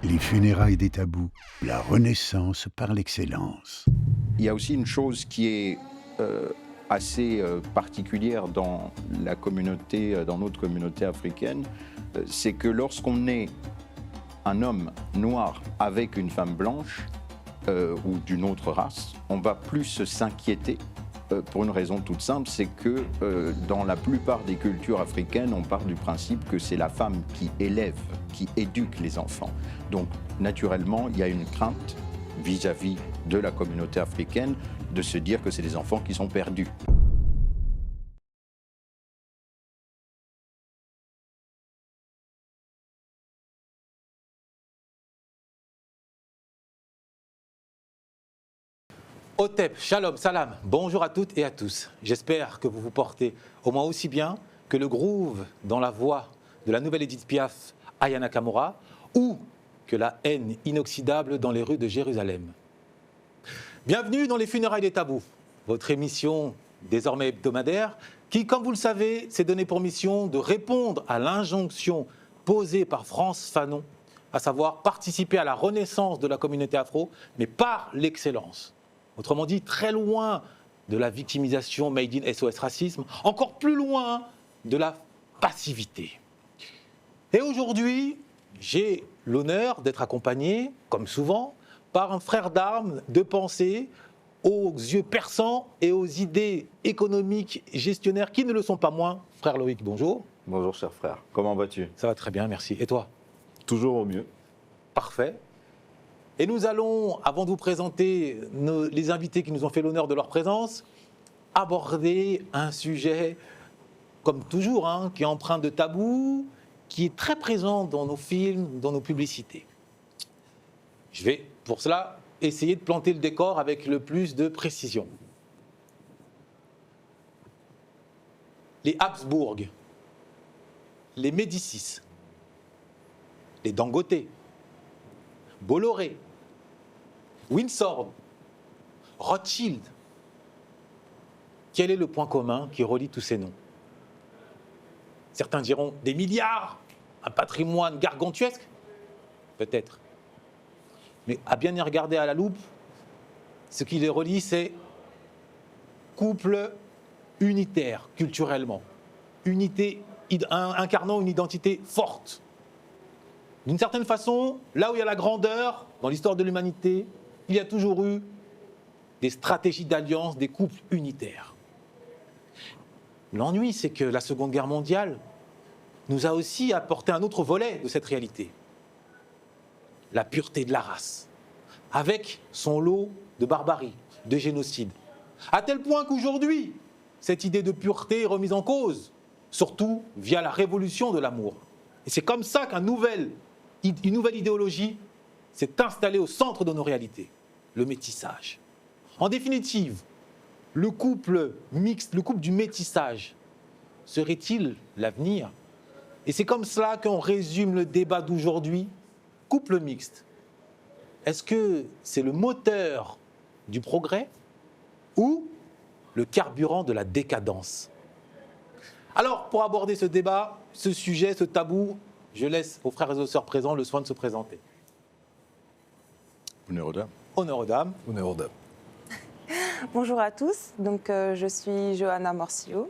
Les funérailles des tabous, la renaissance par l'excellence. Il y a aussi une chose qui est assez particulière dans la communauté, dans notre communauté africaine, c'est que lorsqu'on est un homme noir avec une femme blanche ou d'une autre race, on va plus s'inquiéter pour une raison toute simple, c'est que dans la plupart des cultures africaines, on part du principe que c'est la femme qui élève, qui éduque les enfants. Donc naturellement, il y a une crainte vis-à-vis de la communauté africaine de se dire que c'est des enfants qui sont perdus. Hotep, shalom, salam, bonjour à toutes et à tous. J'espère que vous vous portez au moins aussi bien que le groove dans la voix de la nouvelle Edith Piaf, Aya Nakamura, ou que la haine inoxydable dans les rues de Jérusalem. Bienvenue dans les funérailles des tabous, votre émission désormais hebdomadaire qui, comme vous le savez, s'est donné pour mission de répondre à l'injonction posée par France Fanon, à savoir participer à la renaissance de la communauté afro, mais par l'excellence. Autrement dit, très loin de la victimisation made in SOS Racisme, encore plus loin de la passivité. Et aujourd'hui, j'ai l'honneur d'être accompagné, comme souvent, par un frère d'armes de pensée aux yeux perçants et aux idées économiques et gestionnaires qui ne le sont pas moins. Frère Loïc, bonjour. Bonjour cher frère, comment vas-tu? Ça va très bien, merci. Et toi? Toujours au mieux. Parfait. Et nous allons, avant de vous présenter les invités qui nous ont fait l'honneur de leur présence, aborder un sujet, comme toujours, qui est empreint de tabou, qui est très présent dans nos films, dans nos publicités. Je vais, pour cela, essayer de planter le décor avec le plus de précision. Les Habsbourg, les Médicis, les Dangote, Bolloré, Windsor, Rothschild. Quel est le point commun qui relie tous ces noms? Certains diront des milliards, un patrimoine gargantuesque. Peut-être. Mais à bien y regarder à la loupe, ce qui les relie, c'est couple unitaire culturellement, incarnant une identité forte. D'une certaine façon, là où il y a la grandeur dans l'histoire de l'humanité, il y a toujours eu des stratégies d'alliance, des couples unitaires. L'ennui, c'est que la Seconde Guerre mondiale nous a aussi apporté un autre volet de cette réalité. La pureté de la race, avec son lot de barbarie, de génocide. À tel point qu'aujourd'hui, cette idée de pureté est remise en cause, surtout via la révolution de l'amour. Et c'est comme ça qu'une nouvelle idéologie s'est installée au centre de nos réalités, le métissage. En définitive, le couple mixte, le couple du métissage, serait-il l'avenir? Et c'est comme cela qu'on résume le débat d'aujourd'hui. Couple mixte, est-ce que c'est le moteur du progrès ou le carburant de la décadence? Alors, pour aborder ce débat, ce sujet, ce tabou, je laisse aux frères et aux sœurs présents le soin de se présenter. Honneur aux dames. Honneur aux dames. Honneur aux dames. Bonjour à tous, donc, je suis Johanna Morsillo.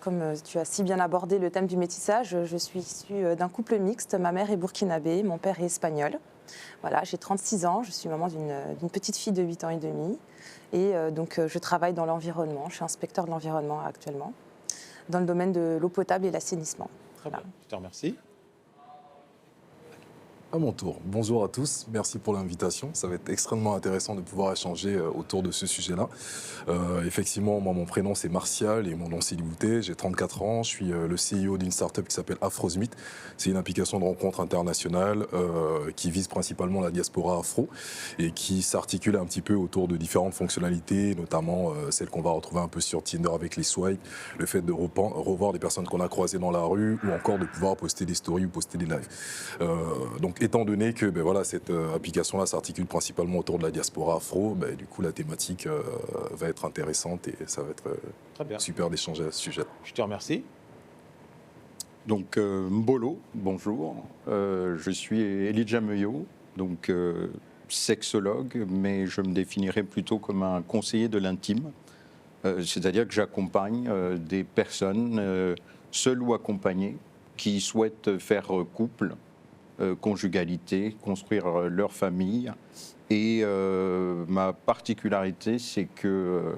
Comme tu as si bien abordé le thème du métissage, je suis issue d'un couple mixte. Ma mère est burkinabé, mon père est espagnol. Voilà, j'ai 36 ans, je suis maman d'une petite fille de 8 ans et demi. Et je travaille dans l'environnement, je suis inspecteur de l'environnement actuellement, dans le domaine de l'eau potable et l'assainissement. Très bien, je te remercie. À mon tour, bonjour à tous, merci pour l'invitation. Ça va être extrêmement intéressant de pouvoir échanger autour de ce sujet-là. Effectivement, moi, mon prénom c'est Martial et mon nom c'est Libouté. J'ai 34 ans, je suis le CEO d'une start-up qui s'appelle Afrosmith. C'est une application de rencontre internationale qui vise principalement la diaspora afro et qui s'articule un petit peu autour de différentes fonctionnalités, notamment celles qu'on va retrouver un peu sur Tinder avec les swipes, le fait de revoir des personnes qu'on a croisées dans la rue ou encore de pouvoir poster des stories ou poster des lives. Donc, étant donné que cette application-là s'articule principalement autour de la diaspora afro, du coup la thématique va être intéressante et ça va être super d'échanger à ce sujet. Je te remercie. Donc, Mbolo, bonjour. Je suis Elijah Meuillot, donc sexologue, mais je me définirais plutôt comme un conseiller de l'intime. C'est-à-dire que j'accompagne des personnes, seules ou accompagnées, qui souhaitent faire couple, conjugalité, construire leur famille. Et ma particularité, c'est que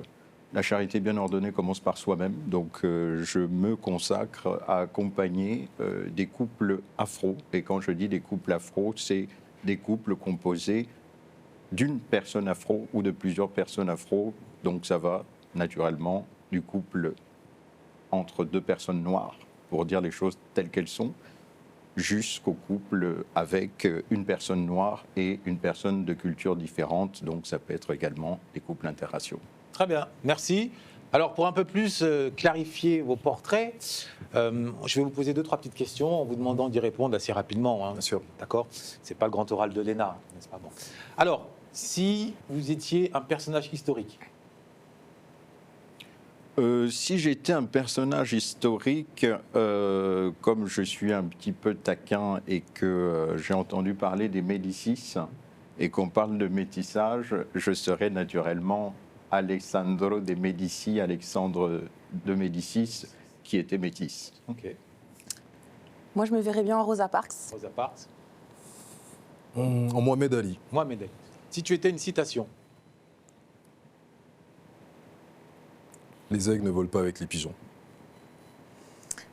la charité bien ordonnée commence par soi-même. Donc je me consacre à accompagner des couples afro. Et quand je dis des couples afro, c'est des couples composés d'une personne afro ou de plusieurs personnes afro. Donc ça va naturellement du couple entre deux personnes noires, pour dire les choses telles qu'elles sont, jusqu'au couple avec une personne noire et une personne de culture différente. Donc ça peut être également des couples interraciaux. Très bien, merci. Alors, pour un peu plus clarifier vos portraits, je vais vous poser 2-3 petites questions en vous demandant d'y répondre assez rapidement. Hein. Bien sûr. D'accord ? C'est pas le grand oral de l'ENA, n'est-ce pas ? Bon. Alors, si vous étiez un personnage historique, Si j'étais un personnage historique, comme je suis un petit peu taquin et que j'ai entendu parler des Médicis et qu'on parle de métissage, je serais naturellement Alessandro de Médicis, Alexandre de Médicis, qui était métis. ok. Moi, je me verrais bien en Rosa Parks. Rosa Parks, En Mohamed Ali. Mohamed Ali. Si tu étais une citation, Les aigles ne volent pas avec les pigeons.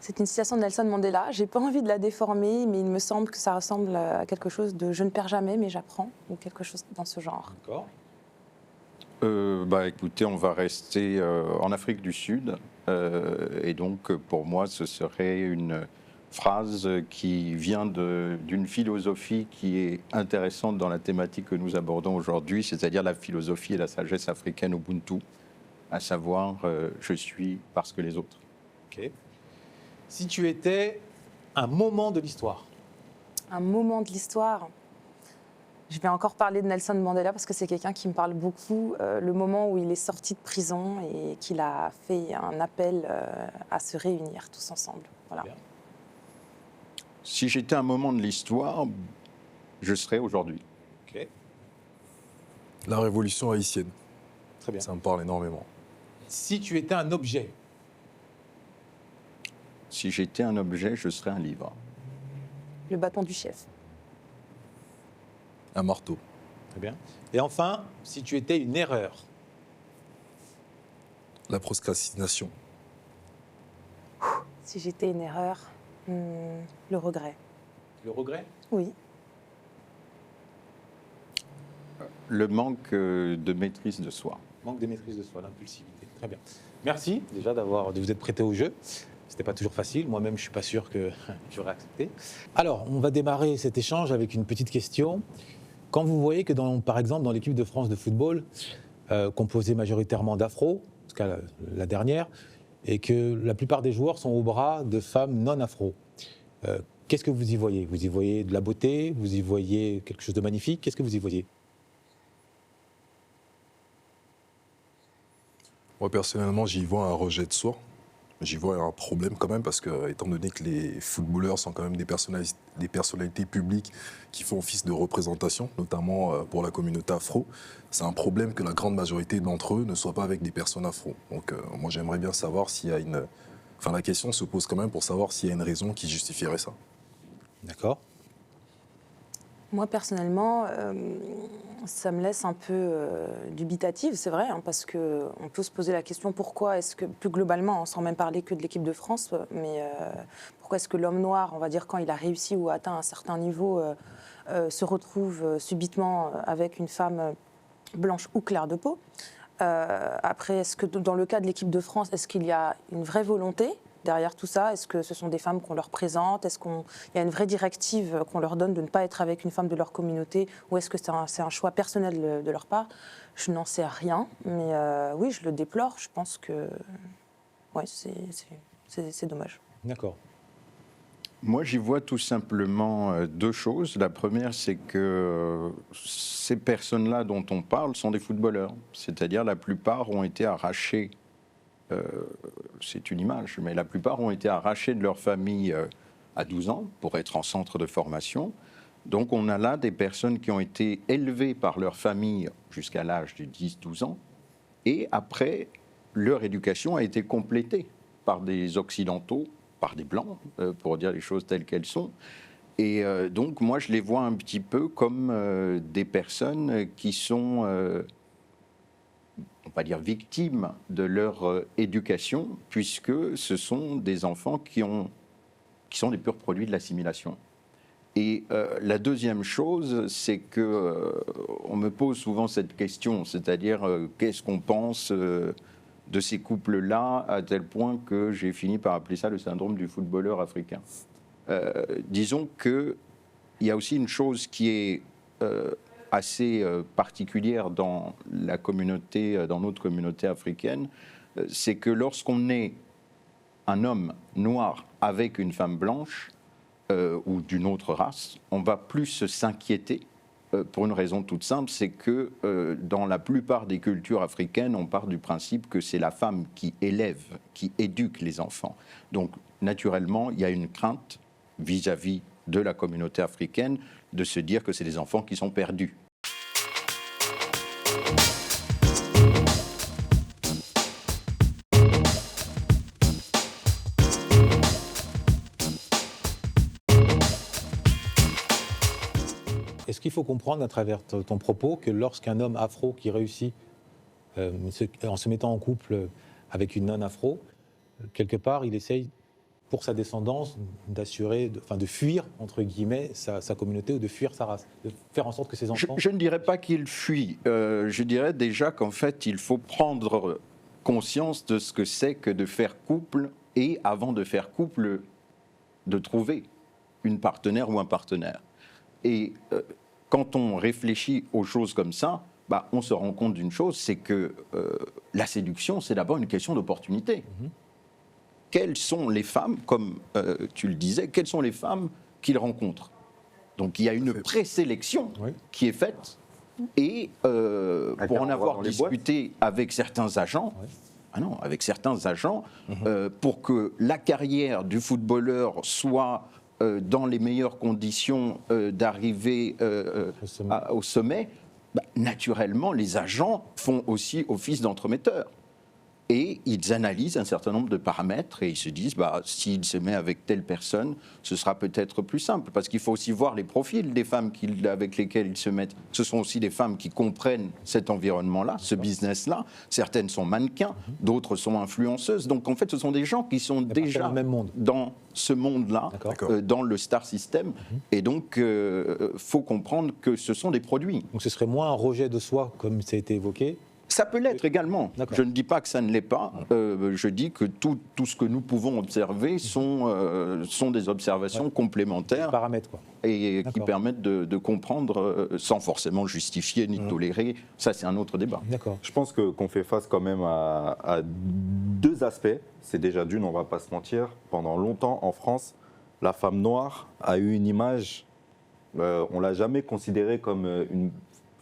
C'est une citation de Nelson Mandela. J'ai pas envie de la déformer, mais il me semble que ça ressemble à quelque chose de je ne perds jamais, mais j'apprends, ou quelque chose dans ce genre. d'accord ? Écoutez, on va rester en Afrique du Sud. Et donc, pour moi, ce serait une phrase qui vient d'une philosophie qui est intéressante dans la thématique que nous abordons aujourd'hui, c'est-à-dire la philosophie et la sagesse africaine Ubuntu, à savoir je suis parce que les autres. Ok. Si tu étais un moment de l'histoire, Un moment de l'histoire. Je vais encore parler de Nelson Mandela parce que c'est quelqu'un qui me parle beaucoup. Le moment où il est sorti de prison et qu'il a fait un appel à se réunir tous ensemble. Voilà. Bien. Si j'étais un moment de l'histoire, je serais aujourd'hui. ok, La révolution haïtienne. très bien. Ça me parle énormément. Si tu étais un objet, Si j'étais un objet, je serais un livre. Le bâton du chef. Un marteau. très bien. Et enfin, si tu étais une erreur, La procrastination. Si j'étais une erreur, le regret. le regret, Oui. Le manque de maîtrise de soi. manque de maîtrise de soi, l'impulsivité. Très bien. Merci déjà de vous être prêté au jeu. C'était pas toujours facile. Moi-même, je suis pas sûr que j'aurais accepté. Alors, on va démarrer cet échange avec une petite question. Quand vous voyez que, par exemple, dans l'équipe de France de football, composée majoritairement d'afro, en tout cas la dernière, et que la plupart des joueurs sont au bras de femmes non afro, qu'est-ce que vous y voyez ? Vous y voyez de la beauté ? Vous y voyez quelque chose de magnifique ? Qu'est-ce que vous y voyez ? Moi, personnellement, j'y vois un rejet de soi. J'y vois un problème quand même parce que, étant donné que les footballeurs sont quand même des personnalités publiques qui font office de représentation, notamment pour la communauté afro, c'est un problème que la grande majorité d'entre eux ne soient pas avec des personnes afro. Donc moi, j'aimerais bien savoir s'il y a une... Enfin, la question se pose quand même pour savoir s'il y a une raison qui justifierait ça. D'accord ? Moi, personnellement, ça me laisse un peu dubitative, c'est vrai, hein, parce qu'on peut se poser la question pourquoi est-ce que, plus globalement, sans même parler que de l'équipe de France, mais pourquoi est-ce que l'homme noir, on va dire, quand il a réussi ou atteint un certain niveau, se retrouve subitement avec une femme blanche ou claire de peau. Après, est-ce que dans le cas de l'équipe de France, est-ce qu'il y a une vraie volonté derrière tout ça? Est-ce que ce sont des femmes qu'on leur présente? Est-ce qu'il y a une vraie directive qu'on leur donne de ne pas être avec une femme de leur communauté? Ou est-ce que c'est un choix personnel de leur part? Je n'en sais rien, mais oui, je le déplore. Je pense que ouais, c'est dommage. D'accord. Moi, j'y vois tout simplement deux choses. La première, c'est que ces personnes-là dont on parle sont des footballeurs. C'est-à-dire la plupart ont été arrachés c'est une image, mais la plupart ont été arrachés de leur famille à 12 ans pour être en centre de formation. Donc on a là des personnes qui ont été élevées par leur famille jusqu'à l'âge de 10-12 ans, et après, leur éducation a été complétée par des Occidentaux, par des Blancs, pour dire les choses telles qu'elles sont. Et donc moi je les vois un petit peu comme des personnes qui sont... on va dire victimes de leur éducation, puisque ce sont des enfants qui sont des purs produits de l'assimilation. Et la deuxième chose, c'est que on me pose souvent cette question, c'est-à-dire qu'est-ce qu'on pense de ces couples-là, à tel point que j'ai fini par appeler ça le syndrome du footballeur africain. Disons qu'il y a aussi une chose qui est assez particulière dans notre communauté africaine, c'est que lorsqu'on est un homme noir avec une femme blanche ou d'une autre race, on va plus s'inquiéter pour une raison toute simple, c'est que dans la plupart des cultures africaines, on part du principe que c'est la femme qui élève, qui éduque les enfants. Donc naturellement, il y a une crainte vis-à-vis de la communauté africaine de se dire que c'est des enfants qui sont perdus. Est-ce qu'il faut comprendre à travers ton propos que lorsqu'un homme afro qui réussit en se mettant en couple avec une non-afro, quelque part il essaye pour sa descendance d'assurer, de fuir entre guillemets sa communauté ou de fuir sa race, de faire en sorte que ses enfants... Je ne dirais pas qu'il fuit, je dirais déjà qu'en fait il faut prendre conscience de ce que c'est que de faire couple et avant de faire couple, de trouver une partenaire ou un partenaire. Et quand on réfléchit aux choses comme ça, on se rend compte d'une chose, c'est que la séduction, c'est d'abord une question d'opportunité. Quelles sont les femmes, comme tu le disais, quelles sont les femmes qu'il rencontre? Donc il y a une présélection qui est faite, et pour en avoir discuté avec certains agents, pour que la carrière du footballeur soit dans les meilleures conditions d'arriver au sommet, naturellement, les agents font aussi office d'entremetteurs. Et ils analysent un certain nombre de paramètres et ils se disent, s'il se met avec telle personne, ce sera peut-être plus simple. Parce qu'il faut aussi voir les profils des femmes avec lesquelles ils se mettent. Ce sont aussi des femmes qui comprennent cet environnement-là, ce business-là. Certaines sont mannequins, d'autres sont influenceuses. Donc en fait, ce sont des gens qui sont déjà dans le même monde. Dans ce monde-là, dans le star system. Et donc, il faut comprendre que ce sont des produits. Donc ce serait moins un rejet de soi, comme ça a été évoqué. Ça peut l'être également. Je ne dis pas que ça ne l'est pas. Je dis que tout ce que nous pouvons observer sont des observations complémentaires. Des paramètres, quoi. Et qui permettent de comprendre sans forcément justifier ni tolérer. Ça, c'est un autre débat. Je pense qu'on fait face quand même à deux aspects. C'est déjà d'une, on ne va pas se mentir. Pendant longtemps, en France, la femme noire a eu une image. On ne l'a jamais considérée comme une...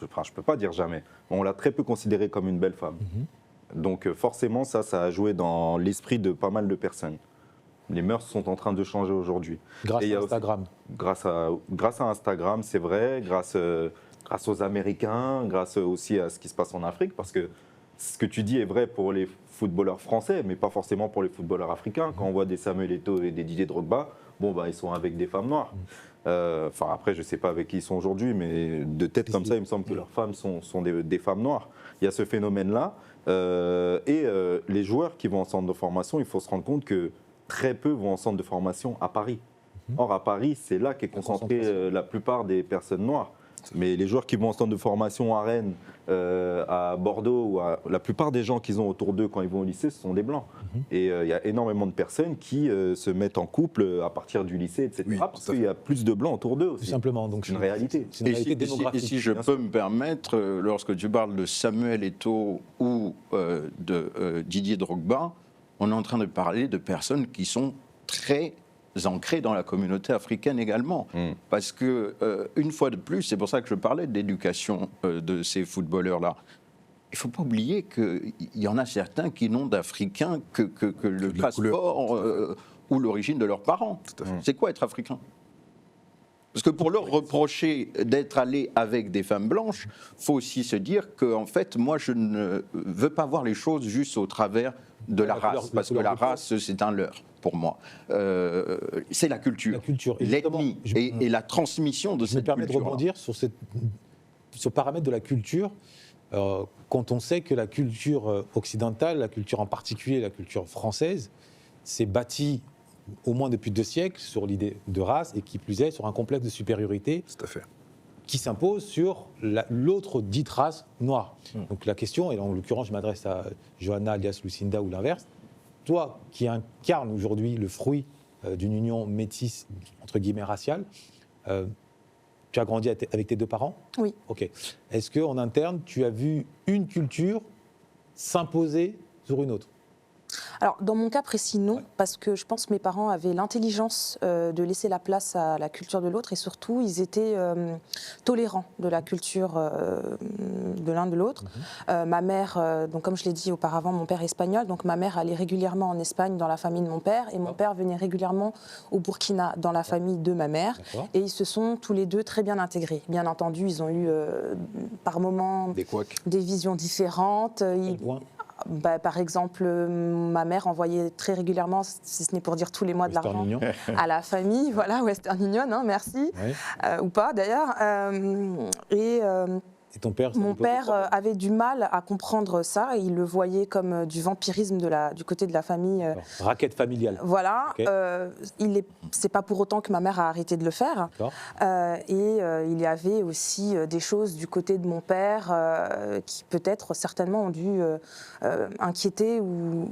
Enfin, je ne peux pas dire jamais. On l'a très peu considérée comme une belle femme. Donc forcément, ça a joué dans l'esprit de pas mal de personnes. Les mœurs sont en train de changer aujourd'hui. Grâce à Instagram. Grâce à Instagram, c'est vrai, grâce aux Américains, grâce aussi à ce qui se passe en Afrique, parce que ce que tu dis est vrai pour les footballeurs français, mais pas forcément pour les footballeurs africains. Quand on voit des Samuel Eto'o et des Didier Drogba, ils sont avec des femmes noires. Après, je ne sais pas avec qui ils sont aujourd'hui, mais de tête comme ça, il me semble que leurs femmes sont des femmes noires. Il y a ce phénomène-là. Les joueurs qui vont en centre de formation, il faut se rendre compte que très peu vont en centre de formation à Paris. Or, à Paris, c'est là qu'est concentrée la plupart des personnes noires. Mais les joueurs qui vont en centre de formation à Rennes, à Bordeaux, la plupart des gens qu'ils ont autour d'eux quand ils vont au lycée, ce sont des blancs. Et il y a énormément de personnes qui se mettent en couple à partir du lycée, etc. Parce qu'il y a plus de blancs autour d'eux aussi. Tout simplement. Donc c'est une réalité. C'est une réalité démographique. Et si je peux me permettre, lorsque tu parles de Samuel Eto'o ou de Didier Drogba, on est en train de parler de personnes qui sont très ancrés dans la communauté africaine également. Parce que, une fois de plus, c'est pour ça que je parlais de l'éducation de ces footballeurs-là. il ne faut pas oublier qu'il y en a certains qui n'ont d'Africains que le de la passeport ou l'origine de leurs parents. Tout à fait. C'est quoi être africain? Parce que pour leur reprocher d'être allés avec des femmes blanches, il faut aussi se dire que, en fait, moi, je ne veux pas voir les choses juste au travers de la race, parce que la race, c'est un leurre pour moi. C'est la culture, La culture. Et justement, l'ethnie et la transmission de Je me cette permets de culture. rebondir sur ce paramètre de la culture. Quand on sait que la culture occidentale, la culture en particulier, la culture française, s'est bâtie au moins depuis 2 siècles sur l'idée de race et qui plus est sur un complexe de supériorité Tout à fait. qui s'impose sur l'autre dite race noire. Donc la question, et en l'occurrence je m'adresse à Johanna alias Lucinda ou l'inverse, toi qui incarnes aujourd'hui le fruit d'une union métisse, entre guillemets raciale, tu as grandi avec tes 2 parents? Oui. Ok. Est-ce qu'en interne, tu as vu une culture s'imposer sur une autre? Alors, dans mon cas précis, non, parce que je pense que mes parents avaient l'intelligence de laisser la place à la culture de l'autre et surtout, ils étaient tolérants de la culture de l'un de l'autre. Ma mère, donc comme je l'ai dit auparavant, mon père est espagnol, donc ma mère allait régulièrement en Espagne dans la famille de mon père et mon père venait régulièrement au Burkina dans la famille de ma mère. Et ils se sont tous les 2 très bien intégrés. Bien entendu, ils ont eu par moments Des couacs. des visions différentes. Quel point? Par exemple, ma mère envoyait très régulièrement, si ce n'est pour dire tous les mois, de Western l'argent Union. à la famille, voilà, Western Union, hein, merci, Oui. ou pas d'ailleurs. Et ton père? Mon père avait du mal à comprendre ça, il le voyait comme du vampirisme du côté de la famille. Raquette familiale. Voilà, Ok. c'est pas pour autant que ma mère a arrêté de le faire. D'accord. Il y avait aussi des choses du côté de mon père qui peut-être certainement ont dû inquiéter ou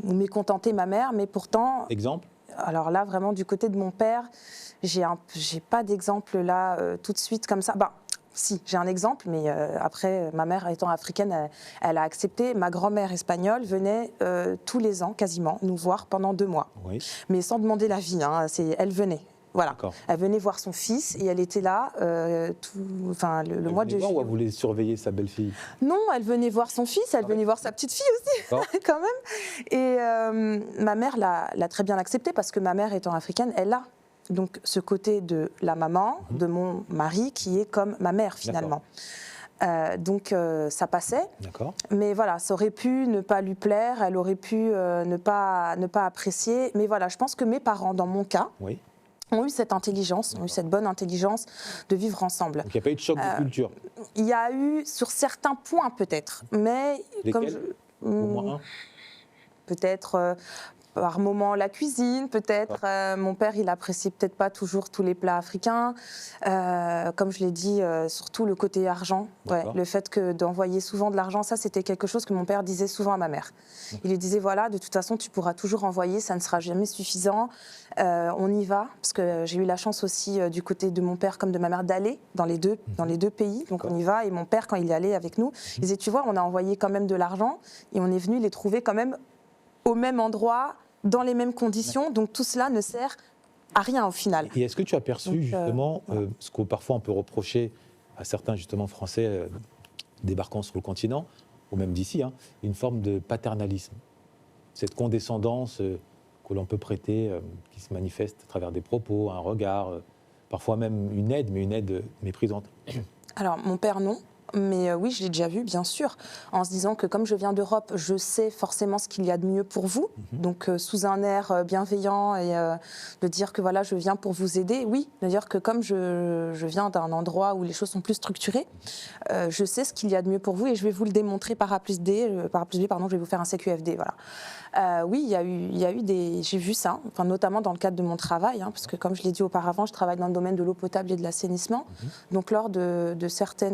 mécontenter ma mère, mais pourtant, Exemple? alors là vraiment du côté de mon père, j'ai pas d'exemple là tout de suite comme ça. Si, j'ai un exemple, mais après, ma mère étant africaine, elle a accepté. Ma grand-mère espagnole venait tous les ans, quasiment, nous voir pendant 2 mois. Oui. Mais sans demander l'avis, hein, elle venait. Voilà. D'accord. Elle venait voir son fils et elle était là le mois de juillet. Ou juillet. elle voulait surveiller sa belle-fille? Non, elle venait voir son fils, elle venait voir sa petite fille aussi, D'accord. quand même. Et ma mère l'a très bien accepté parce que ma mère étant africaine, elle a donc ce côté de la maman, de mon mari, qui est comme ma mère finalement. Donc ça passait. D'accord. Mais voilà, ça aurait pu ne pas lui plaire, elle aurait pu ne pas apprécier. Mais voilà, je pense que mes parents, dans mon cas, Oui. ont eu cette intelligence, ont eu cette bonne intelligence de vivre ensemble. Donc il n'y a pas eu de choc de culture? Il y a eu sur certains points peut-être, mais Lesquels? Au moins un? peut-être par moment la cuisine, peut-être. Mon père, il apprécie peut-être pas toujours tous les plats africains. Comme je l'ai dit, surtout le côté argent. Ouais, le fait d'envoyer souvent de l'argent, ça, c'était quelque chose que mon père disait souvent à ma mère. Il lui disait, voilà, de toute façon, tu pourras toujours envoyer, ça ne sera jamais suffisant. On y va, parce que j'ai eu la chance aussi du côté de mon père comme de ma mère d'aller dans les deux pays. Donc on y va. Et mon père, quand il y allait avec nous, il disait, tu vois, on a envoyé quand même de l'argent et on est venu les trouver quand même au même endroit, dans les mêmes conditions. Donc tout cela ne sert à rien au final. Et est-ce que tu as perçu justement ce que parfois on peut reprocher à certains justement Français débarquant sur le continent, ou même d'ici, hein, une forme de paternalisme, cette condescendance que l'on peut prêter, qui se manifeste à travers des propos, un regard, parfois même une aide, mais une aide méprisante? Alors mon père, non. Mais oui, je l'ai déjà vu, bien sûr, en se disant que comme je viens d'Europe, je sais forcément ce qu'il y a de mieux pour vous. Donc, sous un air bienveillant et de dire que voilà, je viens pour vous aider. Oui, c'est-à-dire que comme je viens d'un endroit où les choses sont plus structurées, je sais ce qu'il y a de mieux pour vous et je vais vous le démontrer par A plus B, je vais vous faire un CQFD, voilà. Oui, il y a eu j'ai vu ça, enfin, notamment dans le cadre de mon travail, hein, parce que comme je l'ai dit auparavant, je travaille dans le domaine de l'eau potable et de l'assainissement. Donc, lors de certains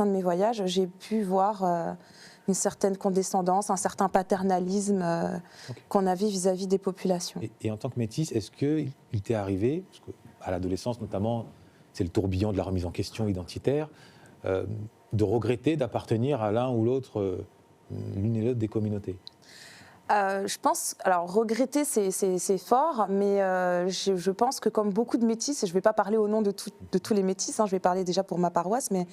de mes voyages, j'ai pu voir une certaine condescendance, un certain paternalisme qu'on avait vis-à-vis des populations. Et en tant que métisse, est-ce qu'il t'est arrivé, parce qu'à l'adolescence notamment, c'est le tourbillon de la remise en question identitaire, de regretter d'appartenir à l'un ou l'autre, l'une et l'autre des communautés? Je pense, alors regretter c'est fort, mais je pense que comme beaucoup de métis, et je ne vais pas parler au nom de tous les métis, hein, je vais parler déjà pour ma paroisse, mais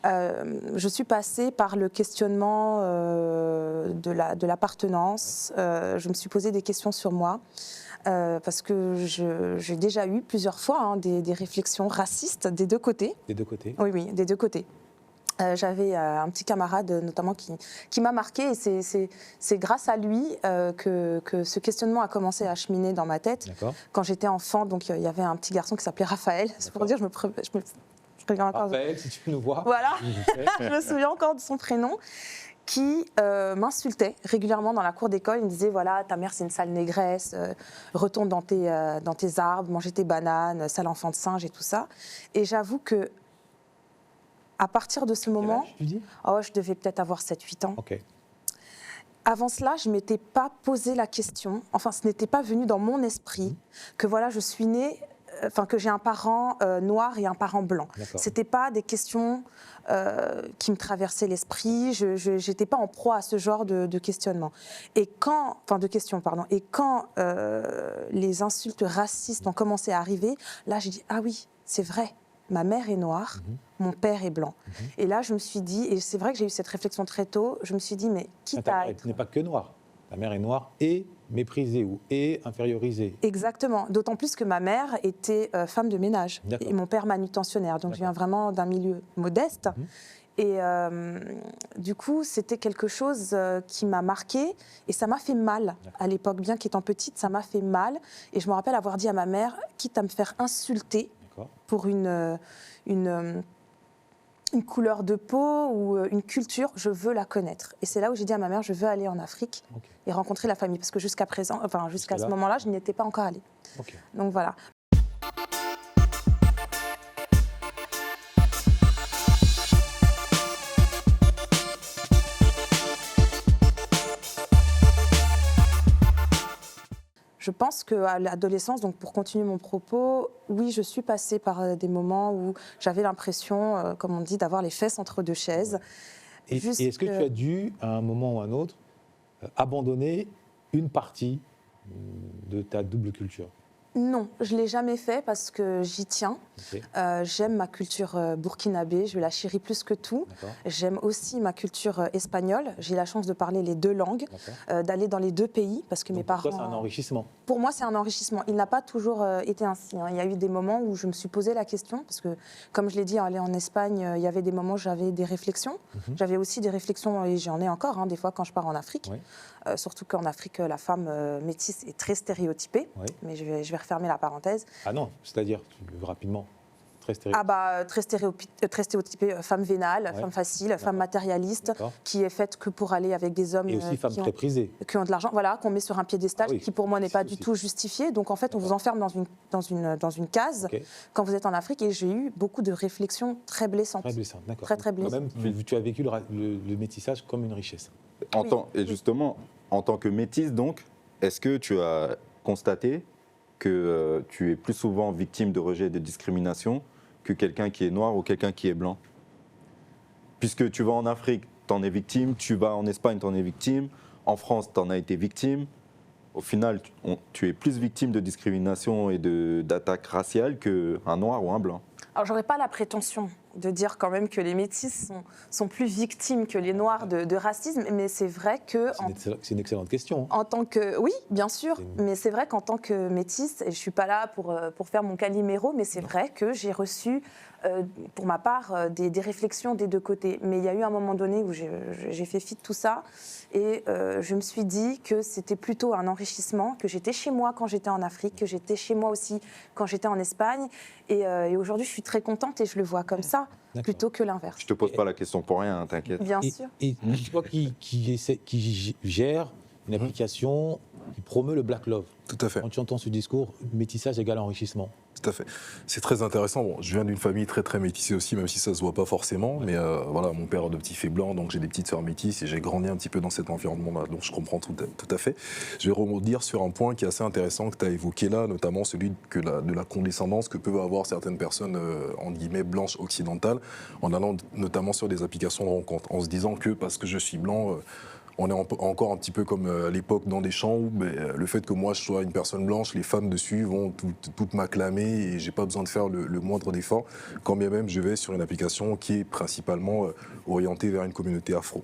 je suis passée par le questionnement de l'appartenance. Je me suis posé des questions sur moi. Parce que j'ai déjà eu plusieurs fois hein, des réflexions racistes des deux côtés. Des deux côtés? Oui, des deux côtés. J'avais un petit camarade notamment qui m'a marqué et c'est grâce à lui que ce questionnement a commencé à cheminer dans ma tête. Quand j'étais enfant, donc il y avait un petit garçon qui s'appelait Raphaël. C'est pour dire, je regarde encore. Raphaël, si tu peux nous voir. Voilà, je me souviens encore de son prénom. Qui m'insultait régulièrement dans la cour d'école. Il me disait, voilà, ta mère, c'est une sale négresse, retourne dans tes arbres, mange tes bananes, sale enfant de singe et tout ça. Et j'avoue que à partir de ce moment, je devais peut-être avoir 7-8 ans. Okay. Avant cela, je ne m'étais pas posé la question, enfin, ce n'était pas venu dans mon esprit que voilà, je suis née, que j'ai un parent noir et un parent blanc. Ce n'était pas des questions qui me traversaient l'esprit, je n'étais pas en proie à ce genre de questionnement. Et quand les insultes racistes ont commencé à arriver, là j'ai dit, ah oui, c'est vrai, ma mère est noire, mon père est blanc. Et là je me suis dit, et c'est vrai que j'ai eu cette réflexion très tôt, je me suis dit, mais quitte à être... Tu n'es pas que noire, ta mère est noire et méprisée ou est infériorisée. Exactement, d'autant plus que ma mère était femme de ménage et mon père manutentionnaire, donc je viens vraiment d'un milieu modeste. Et du coup, c'était quelque chose qui m'a marquée et ça m'a fait mal à l'époque, bien qu'étant petite, ça m'a fait mal. Et je me rappelle avoir dit à ma mère, quitte à me faire insulter pour une couleur de peau ou une culture, je veux la connaître. Et c'est là où j'ai dit à ma mère, je veux aller en Afrique et rencontrer la famille. Parce que jusqu'à présent, jusqu'à ce moment-là, je n'y étais pas encore allée. Donc voilà. Je pense qu'à l'adolescence, donc pour continuer mon propos, oui, je suis passée par des moments où j'avais l'impression, comme on dit, d'avoir les fesses entre deux chaises. Et est-ce que tu as dû, à un moment ou à un autre, abandonner une partie de ta double culture? Non, je ne l'ai jamais fait parce que j'y tiens. J'aime ma culture burkinabé, je la chéris plus que tout. J'aime aussi ma culture espagnole. J'ai la chance de parler les deux langues, d'aller dans les deux pays parce que mes parents... Pour toi, c'est un enrichissement? Pour moi, c'est un enrichissement. Il n'a pas toujours été ainsi. Hein. Il y a eu des moments où je me suis posé la question parce que, comme je l'ai dit, aller en Espagne, il y avait des moments où j'avais des réflexions. J'avais aussi des réflexions, et j'en ai encore, hein, des fois quand je pars en Afrique. Surtout qu'en Afrique, la femme métisse est très stéréotypée. Mais je vais refermer la parenthèse. Ah non, c'est-à-dire, rapidement, très stéréotypée, femme vénale, femme facile, femme matérialiste, qui est faite que pour aller avec des hommes et aussi femme très prisée, qui ont de l'argent, voilà, qu'on met sur un piédestal, qui pour moi n'est pas du tout justifié. Donc en fait, on vous enferme dans une case quand vous êtes en Afrique. Et j'ai eu beaucoup de réflexions très blessantes. Très blessantes, d'accord. Très blessantes. Quand même, tu as vécu le métissage comme une richesse. Et justement, en tant que métisse, donc, est-ce que tu as constaté que tu es plus souvent victime de rejet et de discrimination que quelqu'un qui est noir ou quelqu'un qui est blanc? Puisque tu vas en Afrique, tu en es victime, tu vas en Espagne, tu en es victime, en France, tu en as été victime. Au final, tu es plus victime de discrimination et d'attaques raciales qu'un noir ou un blanc. Alors, j'aurais pas la prétention de dire quand même que les métis sont plus victimes que les noirs de racisme, mais c'est vrai que... C'est une excellente question. En tant que... Oui, bien sûr, mais c'est vrai qu'en tant que métisse, et je suis pas là pour faire mon Calimero, mais c'est vrai que j'ai reçu, pour ma part, des réflexions des deux côtés. Mais il y a eu un moment donné où j'ai fait fi de tout ça, et je me suis dit que c'était plutôt un enrichissement, que j'étais chez moi quand j'étais en Afrique, que j'étais chez moi aussi quand j'étais en Espagne, et aujourd'hui je suis très contente et je le vois comme ça, plutôt que l'inverse. Je te pose pas la question pour rien, hein, t'inquiète. Bien sûr. Et toi qui gère une application qui promeut le Black Love. Tout à fait. Quand tu entends ce discours, métissage égale enrichissement. Tout à fait. C'est très intéressant. Bon, je viens d'une famille très très métissée aussi, même si ça se voit pas forcément. Mais voilà, mon père adoptif est blanc, donc j'ai des petites sœurs métisses et j'ai grandi un petit peu dans cet environnement-là. Donc je comprends tout à fait. Je vais rebondir sur un point qui est assez intéressant que tu as évoqué là, notamment celui de la condescendance que peuvent avoir certaines personnes en guillemets blanches occidentales, en allant notamment sur des applications de rencontres, en se disant que parce que je suis blanc, on est encore un petit peu comme à l'époque dans des champs où le fait que moi je sois une personne blanche, les femmes dessus vont toutes m'acclamer et j'ai pas besoin de faire le moindre effort, quand bien même je vais sur une application qui est principalement orientée vers une communauté afro.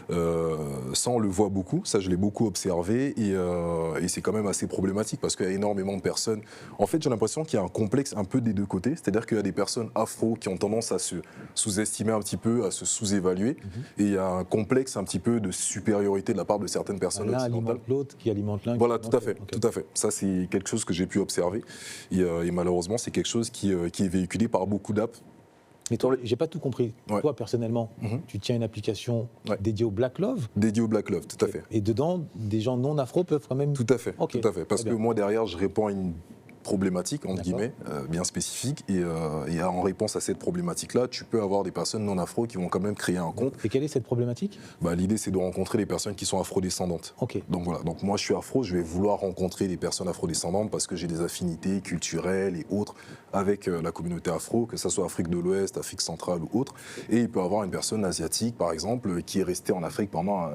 Ça on le voit beaucoup, ça je l'ai beaucoup observé et c'est quand même assez problématique parce qu'il y a énormément de personnes. En fait j'ai l'impression qu'il y a un complexe un peu des deux côtés, c'est-à-dire qu'il y a des personnes afro qui ont tendance à se sous-estimer un petit peu, à se sous-évaluer et il y a un complexe un petit peu de supériorité de la part de certaines personnes L'un occidentales. alimente l'autre, qui alimente l'un. Voilà, qui tout à alimente fait, l'autre. tout à fait. Ça, c'est quelque chose que j'ai pu observer. Et malheureusement, c'est quelque chose qui est véhiculé par beaucoup d'apps. Mais toi, j'ai pas tout compris. Ouais. Toi, personnellement, Mhm. tu tiens une application Ouais. dédiée au Black Love. Dédié au Black Love, tout à fait. Et dedans, des gens non afro peuvent quand même. Tout à fait, Ok, tout à fait. Parce très que bien. moi, derrière, je réponds à une problématique, entre D'accord. guillemets, bien spécifique. Et en réponse à cette problématique-là, tu peux avoir des personnes non afro qui vont quand même créer un compte. Et quelle est cette problématique? L'idée, c'est de rencontrer des personnes qui sont afrodescendantes. Ok. Donc voilà, donc moi je suis afro, je vais vouloir rencontrer des personnes afrodescendantes parce que j'ai des affinités culturelles et autres avec la communauté afro, que ce soit Afrique de l'Ouest, Afrique centrale ou autre. Et il peut y avoir une personne asiatique, par exemple, qui est restée en Afrique pendant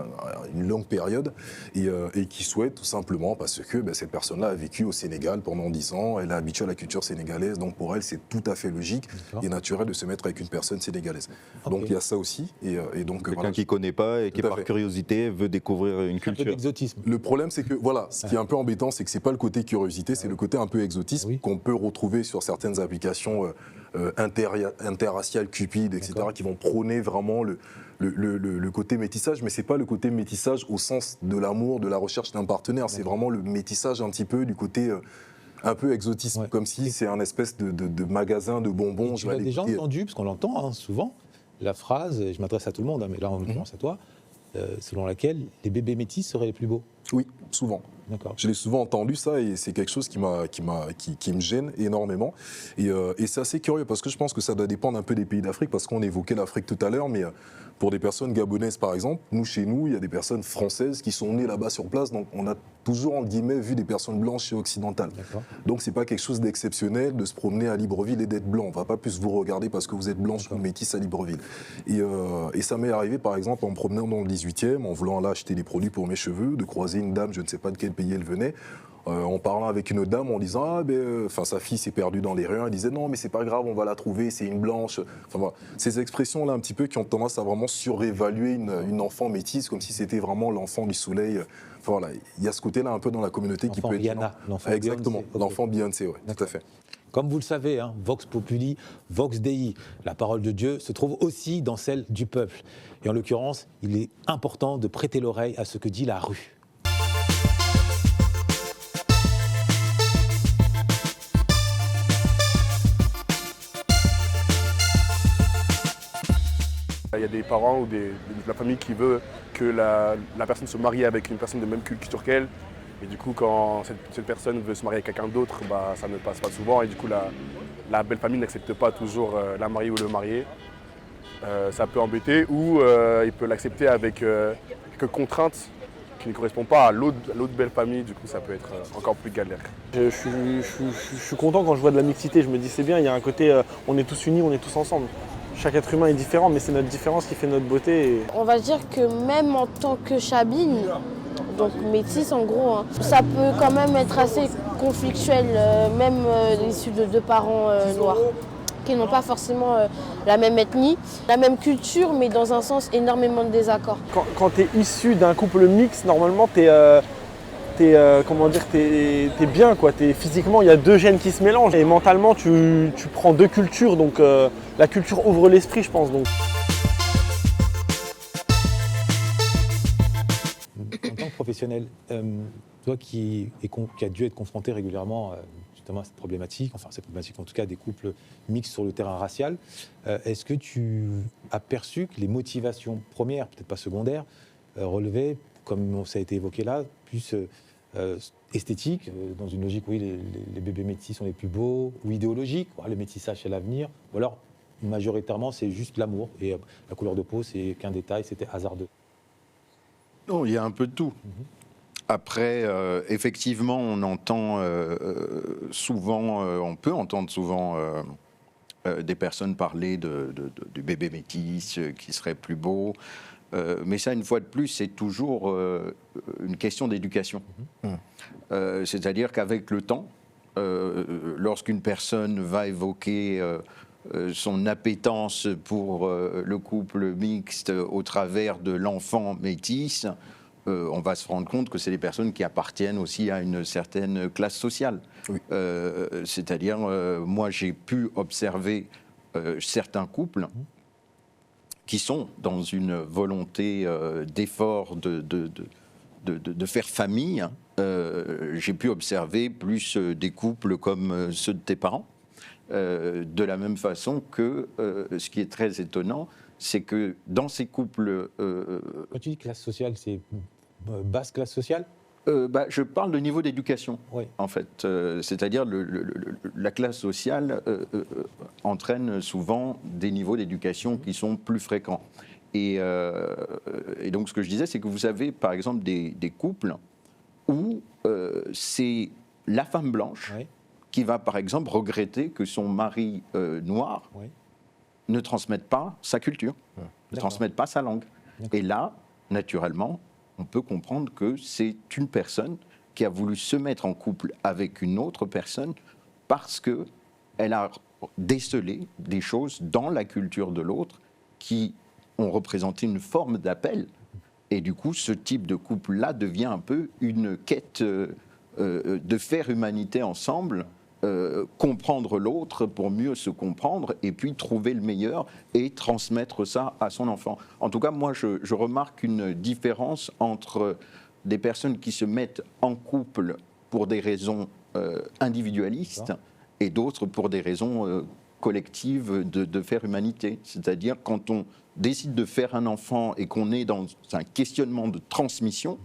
une longue période et qui souhaite tout simplement parce que cette personne-là a vécu au Sénégal pendant 10 ans, elle est habituée à la culture sénégalaise, donc pour elle c'est tout à fait logique D'accord. et naturel de se mettre avec une personne sénégalaise. Ok. Donc il y a ça aussi. Et donc Quelqu'un voilà. qui ne connaît pas et qui, Tout à par fait. curiosité, veut découvrir une Un peu culture. d'exotisme. Le problème, c'est que, voilà, ce qui est un peu embêtant, c'est que c'est pas le côté curiosité, c'est le côté un peu exotisme Oui. qu'on peut retrouver sur certaines applications interraciales, cupides, etc., D'accord. qui vont prôner vraiment le côté métissage, mais c'est pas le côté métissage au sens de l'amour, de la recherche d'un partenaire, c'est vraiment le métissage un petit peu du côté un peu exotisme, Ouais. comme si c'est un espèce de magasin de bonbons. Tu as déjà entendu, parce qu'on l'entend souvent, la phrase, et je m'adresse à tout le monde, mais là en l'occurrence à toi, selon laquelle les bébés métis seraient les plus beaux. Oui, souvent. D'accord. Je l'ai souvent entendu ça et c'est quelque chose qui me gêne énormément. Et c'est assez curieux parce que je pense que ça doit dépendre un peu des pays d'Afrique parce qu'on évoquait l'Afrique tout à l'heure, mais pour des personnes gabonaises par exemple, chez nous, il y a des personnes françaises qui sont nées là-bas sur place, donc on a toujours entre guillemets vu des personnes blanches et occidentales. D'accord. Donc c'est pas quelque chose d'exceptionnel de se promener à Libreville et d'être blanc. On va pas plus vous regarder parce que vous êtes blanche ou métisse à Libreville. Et ça m'est arrivé par exemple en me promenant dans le 18e, en voulant là acheter des produits pour mes cheveux, de croiser une dame, je ne sais pas de quel pays elle venait. En parlant avec une autre dame, en disant sa fille s'est perdue dans les rues. Elle disait non mais c'est pas grave, on va la trouver, c'est une blanche. Enfin voilà, ces expressions là un petit peu qui ont tendance à vraiment surévaluer une enfant métisse comme si c'était vraiment l'enfant du soleil. Enfin voilà, il y a ce côté là un peu dans la communauté qui L'enfant peut être Rihanna, l'enfant exactement, Beyoncé, ok. l'enfant Beyoncé, ouais, tout à fait. Comme vous le savez, Vox Populi, Vox Dei, la parole de Dieu se trouve aussi dans celle du peuple. Et en l'occurrence, il est important de prêter l'oreille à ce que dit la rue. Il y a des parents ou de la famille qui veut que la personne se marie avec une personne de même culture qu'elle. Et du coup, quand cette personne veut se marier avec quelqu'un d'autre, ça ne passe pas souvent. Et du coup, la belle famille n'accepte pas toujours la mariée ou le marié. Ça peut embêter. Ou il peut l'accepter avec quelques contraintes qui ne correspondent pas à l'autre belle famille. Du coup, ça peut être encore plus galère. Je suis content quand je vois de la mixité. Je me dis c'est bien, il y a un côté, on est tous unis, on est tous ensemble. Chaque être humain est différent, mais c'est notre différence qui fait notre beauté. Et... On va dire que même en tant que chabine, donc métisse en gros, ça peut quand même être assez conflictuel, même issu de deux parents noirs, qui n'ont pas forcément la même ethnie, la même culture, mais dans un sens énormément de désaccords. Quand tu es issu d'un couple mixte, normalement tu es bien, quoi. Physiquement, il y a deux gènes qui se mélangent et mentalement tu prends deux cultures, donc la culture ouvre l'esprit, je pense. Donc. En tant que professionnel, toi qui as dû être confronté régulièrement justement à cette problématique en tout cas des couples mixtes sur le terrain racial, est-ce que tu as perçu que les motivations premières, peut-être pas secondaires, relevaient, comme ça a été évoqué là, plus esthétiques, dans une logique, oui, les bébés métis sont les plus beaux, ou idéologiques, le métissage c'est l'avenir, ou alors majoritairement c'est juste l'amour, et la couleur de peau c'est qu'un détail, c'était hasardeux. Non, il y a un peu de tout. Après, effectivement, on entend souvent, on peut entendre souvent des personnes parler du bébé métis qui serait plus beau. Mais ça, une fois de plus, c'est toujours une question d'éducation. C'est-à-dire qu'avec le temps, lorsqu'une personne va évoquer son appétence pour le couple mixte au travers de l'enfant métis, on va se rendre compte que c'est des personnes qui appartiennent aussi à une certaine classe sociale. Oui. C'est-à-dire, moi, j'ai pu observer certains couples qui sont dans une volonté d'effort de faire famille. J'ai pu observer plus des couples comme ceux de tes parents. De la même façon que ce qui est très étonnant, c'est que dans ces couples... Quand tu dis classe sociale, c'est basse classe sociale? Je parle de niveau d'éducation, Oui. en fait. C'est-à-dire la classe sociale entraîne souvent des niveaux d'éducation qui sont plus fréquents. Et donc ce que je disais, c'est que vous avez par exemple des couples où c'est la femme blanche Oui. qui va par exemple regretter que son mari noir Oui. ne transmette pas sa culture, ne D'accord. transmette pas sa langue. D'accord. Et là, naturellement, on peut comprendre que c'est une personne qui a voulu se mettre en couple avec une autre personne parce qu'elle a décelé des choses dans la culture de l'autre qui ont représenté une forme d'appel. Et du coup, ce type de couple-là devient un peu une quête de faire humanité ensemble, comprendre l'autre pour mieux se comprendre et puis trouver le meilleur et transmettre ça à son enfant. En tout cas, moi, je remarque une différence entre des personnes qui se mettent en couple pour des raisons individualistes et d'autres pour des raisons collectives de faire humanité. C'est-à-dire quand on décide de faire un enfant et qu'on est dans un questionnement de transmission,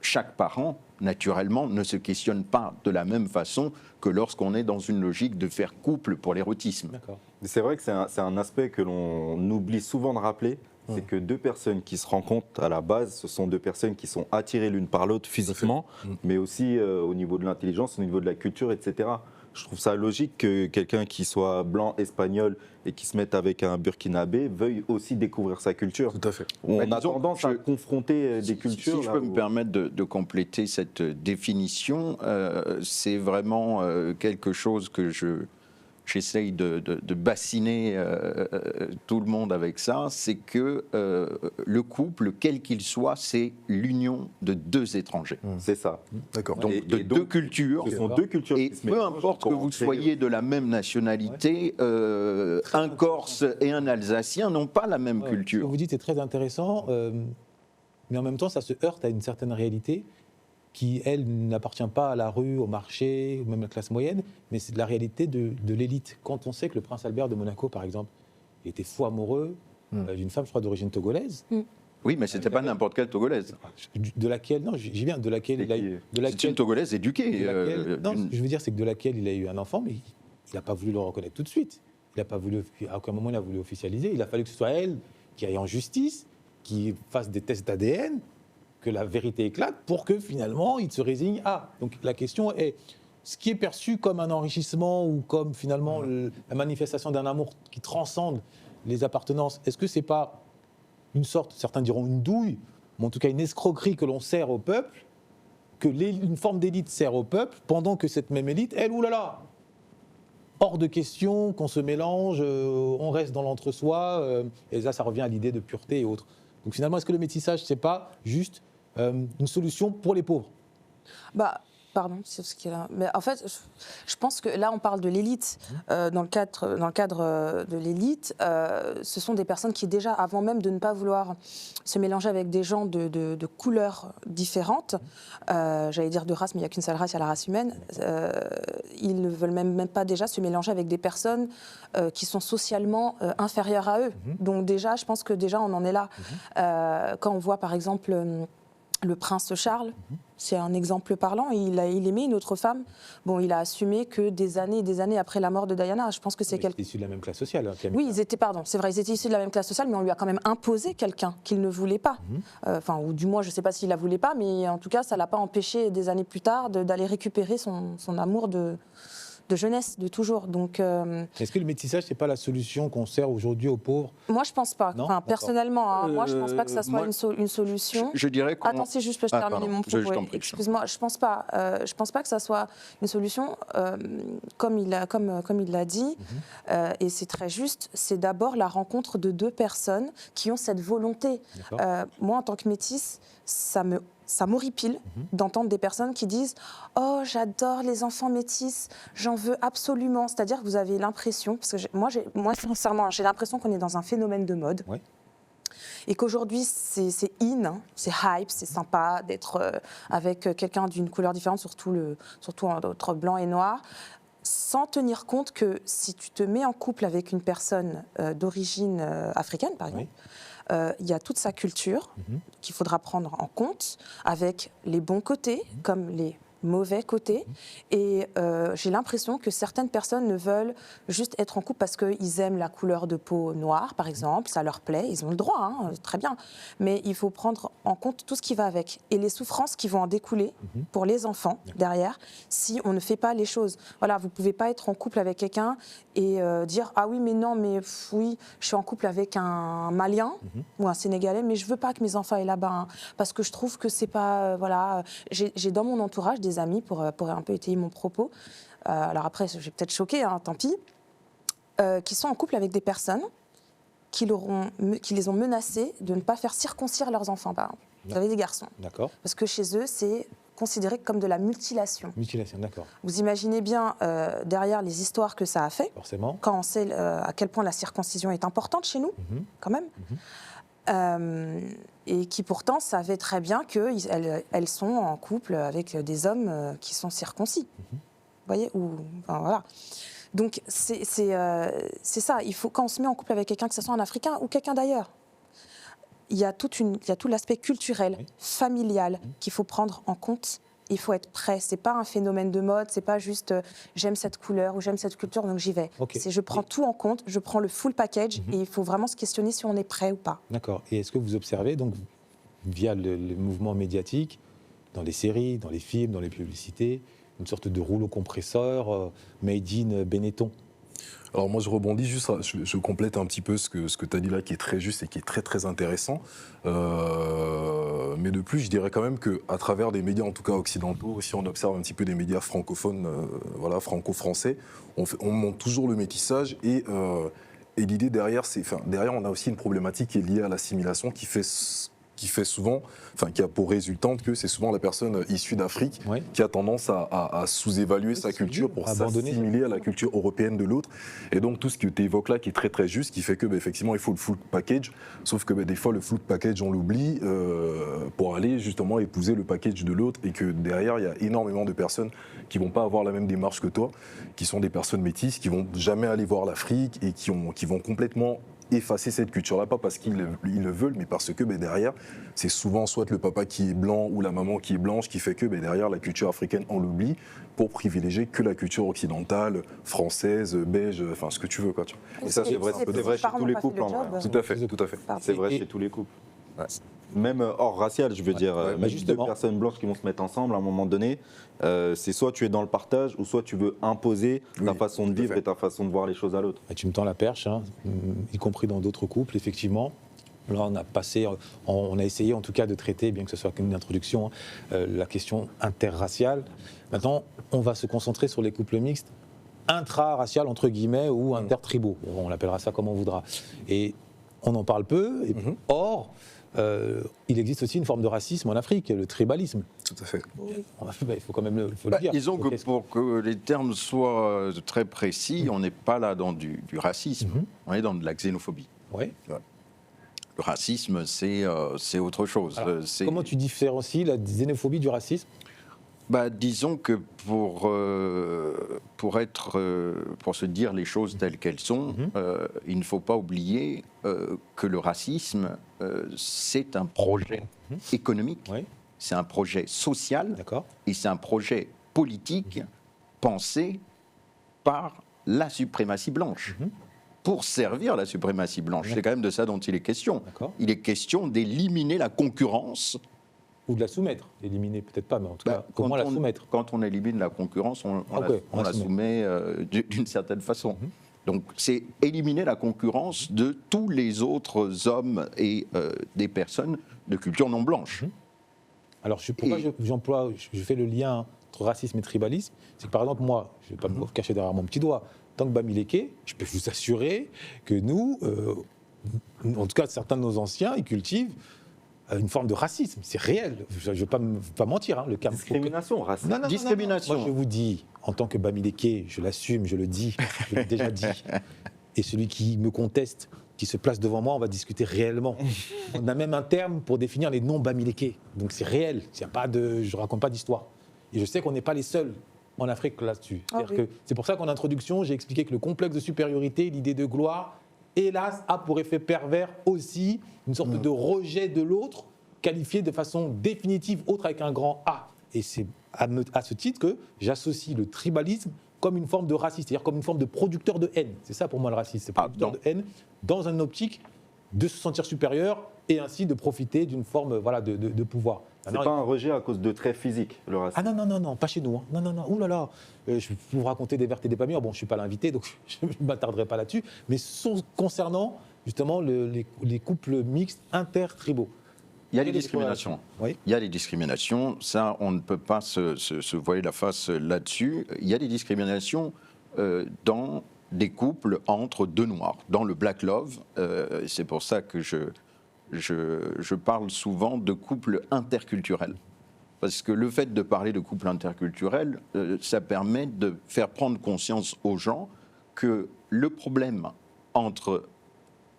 chaque parent, naturellement, ne se questionne pas de la même façon que lorsqu'on est dans une logique de faire couple pour l'érotisme. D'accord. C'est vrai que c'est un aspect que l'on oublie souvent de rappeler, c'est que deux personnes qui se rencontrent à la base, ce sont deux personnes qui sont attirées l'une par l'autre physiquement, mais aussi au niveau de l'intelligence, au niveau de la culture, etc. Je trouve ça logique que quelqu'un qui soit blanc, espagnol et qui se mette avec un burkinabé veuille aussi découvrir sa culture. Tout à fait. On a disons, tendance à confronter des cultures. Si je peux me permettre de compléter cette définition, c'est vraiment quelque chose que j'essaye de bassiner tout le monde avec ça, c'est que le couple, quel qu'il soit, c'est l'union de deux étrangers. C'est ça. D'accord. Donc Et de donc, deux cultures. Ce sont deux cultures Et qui se peu mélangent importe que pour vous créer- soyez de la même nationalité, un Corse et un Alsacien n'ont pas la même Ouais, Ce que culture. vous dites est très intéressant, mais en même temps, ça se heurte à une certaine réalité qui, elle, n'appartient pas à la rue, au marché, ou même à la classe moyenne, mais c'est de la réalité de l'élite. Quand on sait que le prince Albert de Monaco, par exemple, était fou amoureux d'une femme, je crois, d'origine togolaise, Oui, mais c'était pas n'importe quelle Togolaise. de laquelle, non, j'y viens, de laquelle C'est il a qui eu... De C'est laquelle, une Togolaise éduquée. de laquelle- non, ce d'une- que je veux dire, c'est que de laquelle il a eu un enfant, mais il n'a pas voulu le reconnaître tout de suite. Il n'a pas voulu, à aucun moment il a voulu officialiser. Il a fallu que ce soit elle qui aille en justice, qui fasse des tests d'ADN, que la vérité éclate, pour que finalement il se résigne à. Donc la question est, ce qui est perçu comme un enrichissement ou comme finalement la manifestation d'un amour qui transcende les appartenances, est-ce que c'est pas une sorte, certains diront une douille, mais en tout cas une escroquerie que l'on sert au peuple, que une forme d'élite sert au peuple, pendant que cette même élite, elle, oulala, hors de question qu'on se mélange, on reste dans l'entre-soi, et là ça revient à l'idée de pureté et autres. Donc finalement, est-ce que le métissage, c'est pas juste une solution pour les pauvres? Pardon, c'est ce qu'il y a là. Mais en fait, je pense que là, on parle de l'élite. Dans le cadre de l'élite, ce sont des personnes qui, déjà, avant même de ne pas vouloir se mélanger avec des gens de couleurs différentes, j'allais dire de race, mais il n'y a qu'une seule race, il y a la race humaine, ils ne veulent même pas déjà se mélanger avec des personnes qui sont socialement inférieures à eux. Donc déjà, je pense que déjà, on en est là. Quand on voit, par exemple... le prince Charles, c'est un exemple parlant. Il aimait une autre femme. Bon, il a assumé que des années et des années après la mort de Diana. Je pense que c'est Ils étaient issus de la même classe sociale. Hein, Oui, ils étaient issus de la même classe sociale, mais on lui a quand même imposé quelqu'un qu'il ne voulait pas. Ou du moins, je ne sais pas s'il la voulait pas, mais en tout cas, ça ne l'a pas empêché des années plus tard d'aller récupérer son amour de de jeunesse, de toujours. Donc, est-ce que le métissage, c'est pas la solution qu'on sert aujourd'hui aux pauvres? moi, je pense pas. Non, Enfin, personnellement, hein, moi, je pense pas que ça soit moi, une solution. Je dirais qu'on... Attends, si juste peux terminer pardon, mon je propos. t'en prie. Excuse-moi, je pense pas que ça soit une solution. Comme il l'a dit, et c'est très juste. C'est d'abord la rencontre de deux personnes qui ont cette volonté. Moi, en tant que métisse, ça m'horripile d'entendre des personnes qui disent « Oh, j'adore les enfants métis, j'en veux absolument ». C'est-à-dire que vous avez l'impression, parce que moi, sincèrement, j'ai l'impression qu'on est dans un phénomène de mode. Ouais. Et qu'aujourd'hui, c'est in, hein, c'est hype, c'est sympa d'être avec quelqu'un d'une couleur différente, surtout entre blanc et noir, sans tenir compte que si tu te mets en couple avec une personne d'origine africaine, par exemple, il y a toute sa culture qu'il faudra prendre en compte, avec les bons côtés comme les mauvais côtés. Et j'ai l'impression que certaines personnes ne veulent juste être en couple parce qu'ils aiment la couleur de peau noire, par exemple, ça leur plaît, ils ont le droit, hein, très bien. Mais il faut prendre en compte tout ce qui va avec et les souffrances qui vont en découler pour les enfants derrière si on ne fait pas les choses. Voilà, vous ne pouvez pas être en couple avec quelqu'un et dire « Ah oui, mais non, mais oui, je suis en couple avec un Malien ou un Sénégalais, mais je ne veux pas que mes enfants aient là-bas, hein, parce que je trouve que c'est pas... voilà, j'ai dans mon entourage des amis, pour un peu étayer mon propos, alors après, j'ai peut-être choqué, hein, tant pis, qui sont en couple avec des personnes qui les ont menacés de ne pas faire circoncire leurs enfants, par exemple. Vous avez des garçons. D'accord. Parce que chez eux, c'est considéré comme de la mutilation. Mutilation, d'accord. Vous imaginez bien derrière les histoires que ça a fait, Forcément. quand on sait à quel point la circoncision est importante chez nous, quand même. Et qui pourtant savaient très bien qu'elles sont en couple avec des hommes qui sont circoncis. Vous voyez, enfin, voilà. Donc c'est ça, il faut, quand on se met en couple avec quelqu'un, que ce soit un Africain ou quelqu'un d'ailleurs, il y a tout l'aspect culturel, familial qu'il faut prendre en compte. Il faut être prêt. C'est pas un phénomène de mode. C'est pas juste j'aime cette couleur ou j'aime cette culture donc j'y vais. C'est je prends tout en compte. Je prends le full package et il faut vraiment se questionner si on est prêt ou pas. D'accord. Et est-ce que vous observez donc via le mouvement médiatique, dans les séries, dans les films, dans les publicités, une sorte de rouleau compresseur made in Benetton? Alors moi je rebondis juste, je complète un petit peu ce que tu as dit là qui est très juste et qui est très très intéressant. Mais de plus je dirais quand même qu'à travers des médias en tout cas occidentaux, si on observe un petit peu des médias francophones, voilà, franco-français, on montre toujours le métissage et l'idée derrière, derrière on a aussi une problématique qui est liée à l'assimilation qui fait souvent, qui a pour résultante que c'est souvent la personne issue d'Afrique qui a tendance à sous-évaluer sa culture pour s'assimiler à la culture européenne de l'autre. Et donc tout ce que tu évoques là qui est très très juste, qui fait que effectivement il faut le full package, sauf que des fois le full package on l'oublie pour aller justement épouser le package de l'autre et que derrière il y a énormément de personnes qui vont pas avoir la même démarche que toi, qui sont des personnes métisses, qui vont jamais aller voir l'Afrique et qui vont complètement effacer cette culture-là, pas parce qu'ils le veulent, mais parce que derrière, c'est souvent soit le papa qui est blanc ou la maman qui est blanche qui fait que derrière, la culture africaine, on l'oublie pour privilégier que la culture occidentale, française, belge, enfin ce que tu veux. Quoi, tu vois. Et ça, c'est vrai chez tous les couples. Tout à fait. C'est vrai chez tous les couples. Ouais. Même hors racial, je veux dire, même deux personnes blanches qui vont se mettre ensemble à un moment donné, c'est soit tu es dans le partage ou soit tu veux imposer ta façon de vivre et ta façon de voir les choses à l'autre. Et tu me tends la perche, hein, y compris dans d'autres couples, effectivement. Là, on a essayé en tout cas de traiter, bien que ce soit qu'une introduction, la question interraciale. Maintenant, on va se concentrer sur les couples mixtes intra-raciales, entre guillemets, ou intertribaux. On l'appellera ça comme on voudra. Et on en parle peu, or... il existe aussi une forme de racisme en Afrique, le tribalisme. Tout à fait. Il faut quand même le dire. Disons que pour que les termes soient très précis, on n'est pas là dans du racisme, on est dans de la xénophobie. Oui. Le racisme, c'est autre chose. Alors, comment tu différencies la xénophobie du racisme ? Disons que pour se dire les choses telles qu'elles sont, il ne faut pas oublier que le racisme, c'est un projet économique, c'est un projet social et c'est un projet politique pensé par la suprématie blanche. Pour servir la suprématie blanche. C'est quand même de ça dont il est question. Il est question d'éliminer la concurrence Ou de la soumettre, éliminer peut-être pas, mais en tout cas, au moins la soumettre. Quand on élimine la concurrence, on la soumet d'une certaine façon. Donc c'est éliminer la concurrence de tous les autres hommes et des personnes de culture non blanche. Alors pourquoi je fais le lien entre racisme et tribalisme, c'est que par exemple moi, je ne vais pas me cacher derrière mon petit doigt, tant que Bamileke, je peux vous assurer que nous, en tout cas certains de nos anciens, ils cultivent une forme de racisme, c'est réel. Je ne vais pas mentir. Hein, discrimination, racisme. Non, discrimination. Moi, je vous dis, en tant que Bamileke, je l'assume, je le dis, je l'ai déjà dit. Et celui qui me conteste, qui se place devant moi, on va discuter réellement. On a même un terme pour définir les non-Bamileke. Donc c'est réel. Je ne raconte pas d'histoire. Et je sais qu'on n'est pas les seuls en Afrique là-dessus. C'est pour ça qu'en introduction, j'ai expliqué que le complexe de supériorité, l'idée de gloire, hélas, a pour effet pervers aussi une sorte de rejet de l'autre, qualifié de façon définitive, autre avec un grand A. Et c'est à ce titre que j'associe le tribalisme comme une forme de racisme, c'est-à-dire comme une forme de producteur de haine. C'est ça pour moi le racisme, c'est producteur de haine, dans une optique de se sentir supérieur et ainsi de profiter d'une forme de pouvoir. C'est pas un rejet à cause de traits physiques, le racisme. Ah non, pas chez nous. Hein. Non, ouh là là. Je vais vous raconter des vertes et des pas mûres. Bon, je ne suis pas l'invité, donc je ne m'attarderai pas là-dessus. Mais concernant justement les couples mixtes intertribaux. Il y a des discriminations. Oui. Il y a des discriminations. Ça, on ne peut pas se voiler la face là-dessus. Il y a des discriminations dans des couples entre deux noirs, dans le Black Love. C'est pour ça que je parle souvent de couples interculturels. Parce que le fait de parler de couples interculturels, ça permet de faire prendre conscience aux gens que le problème entre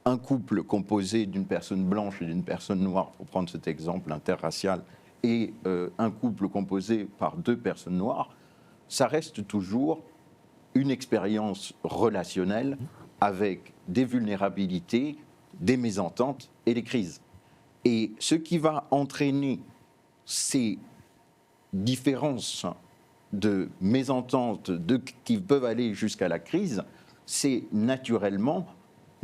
un couple composé d'une personne blanche et d'une personne noire, pour prendre cet exemple interracial, et un couple composé par deux personnes noires, ça reste toujours une expérience relationnelle avec des vulnérabilités, des mésententes et des crises. Et ce qui va entraîner ces différences de mésententes qui peuvent aller jusqu'à la crise, c'est naturellement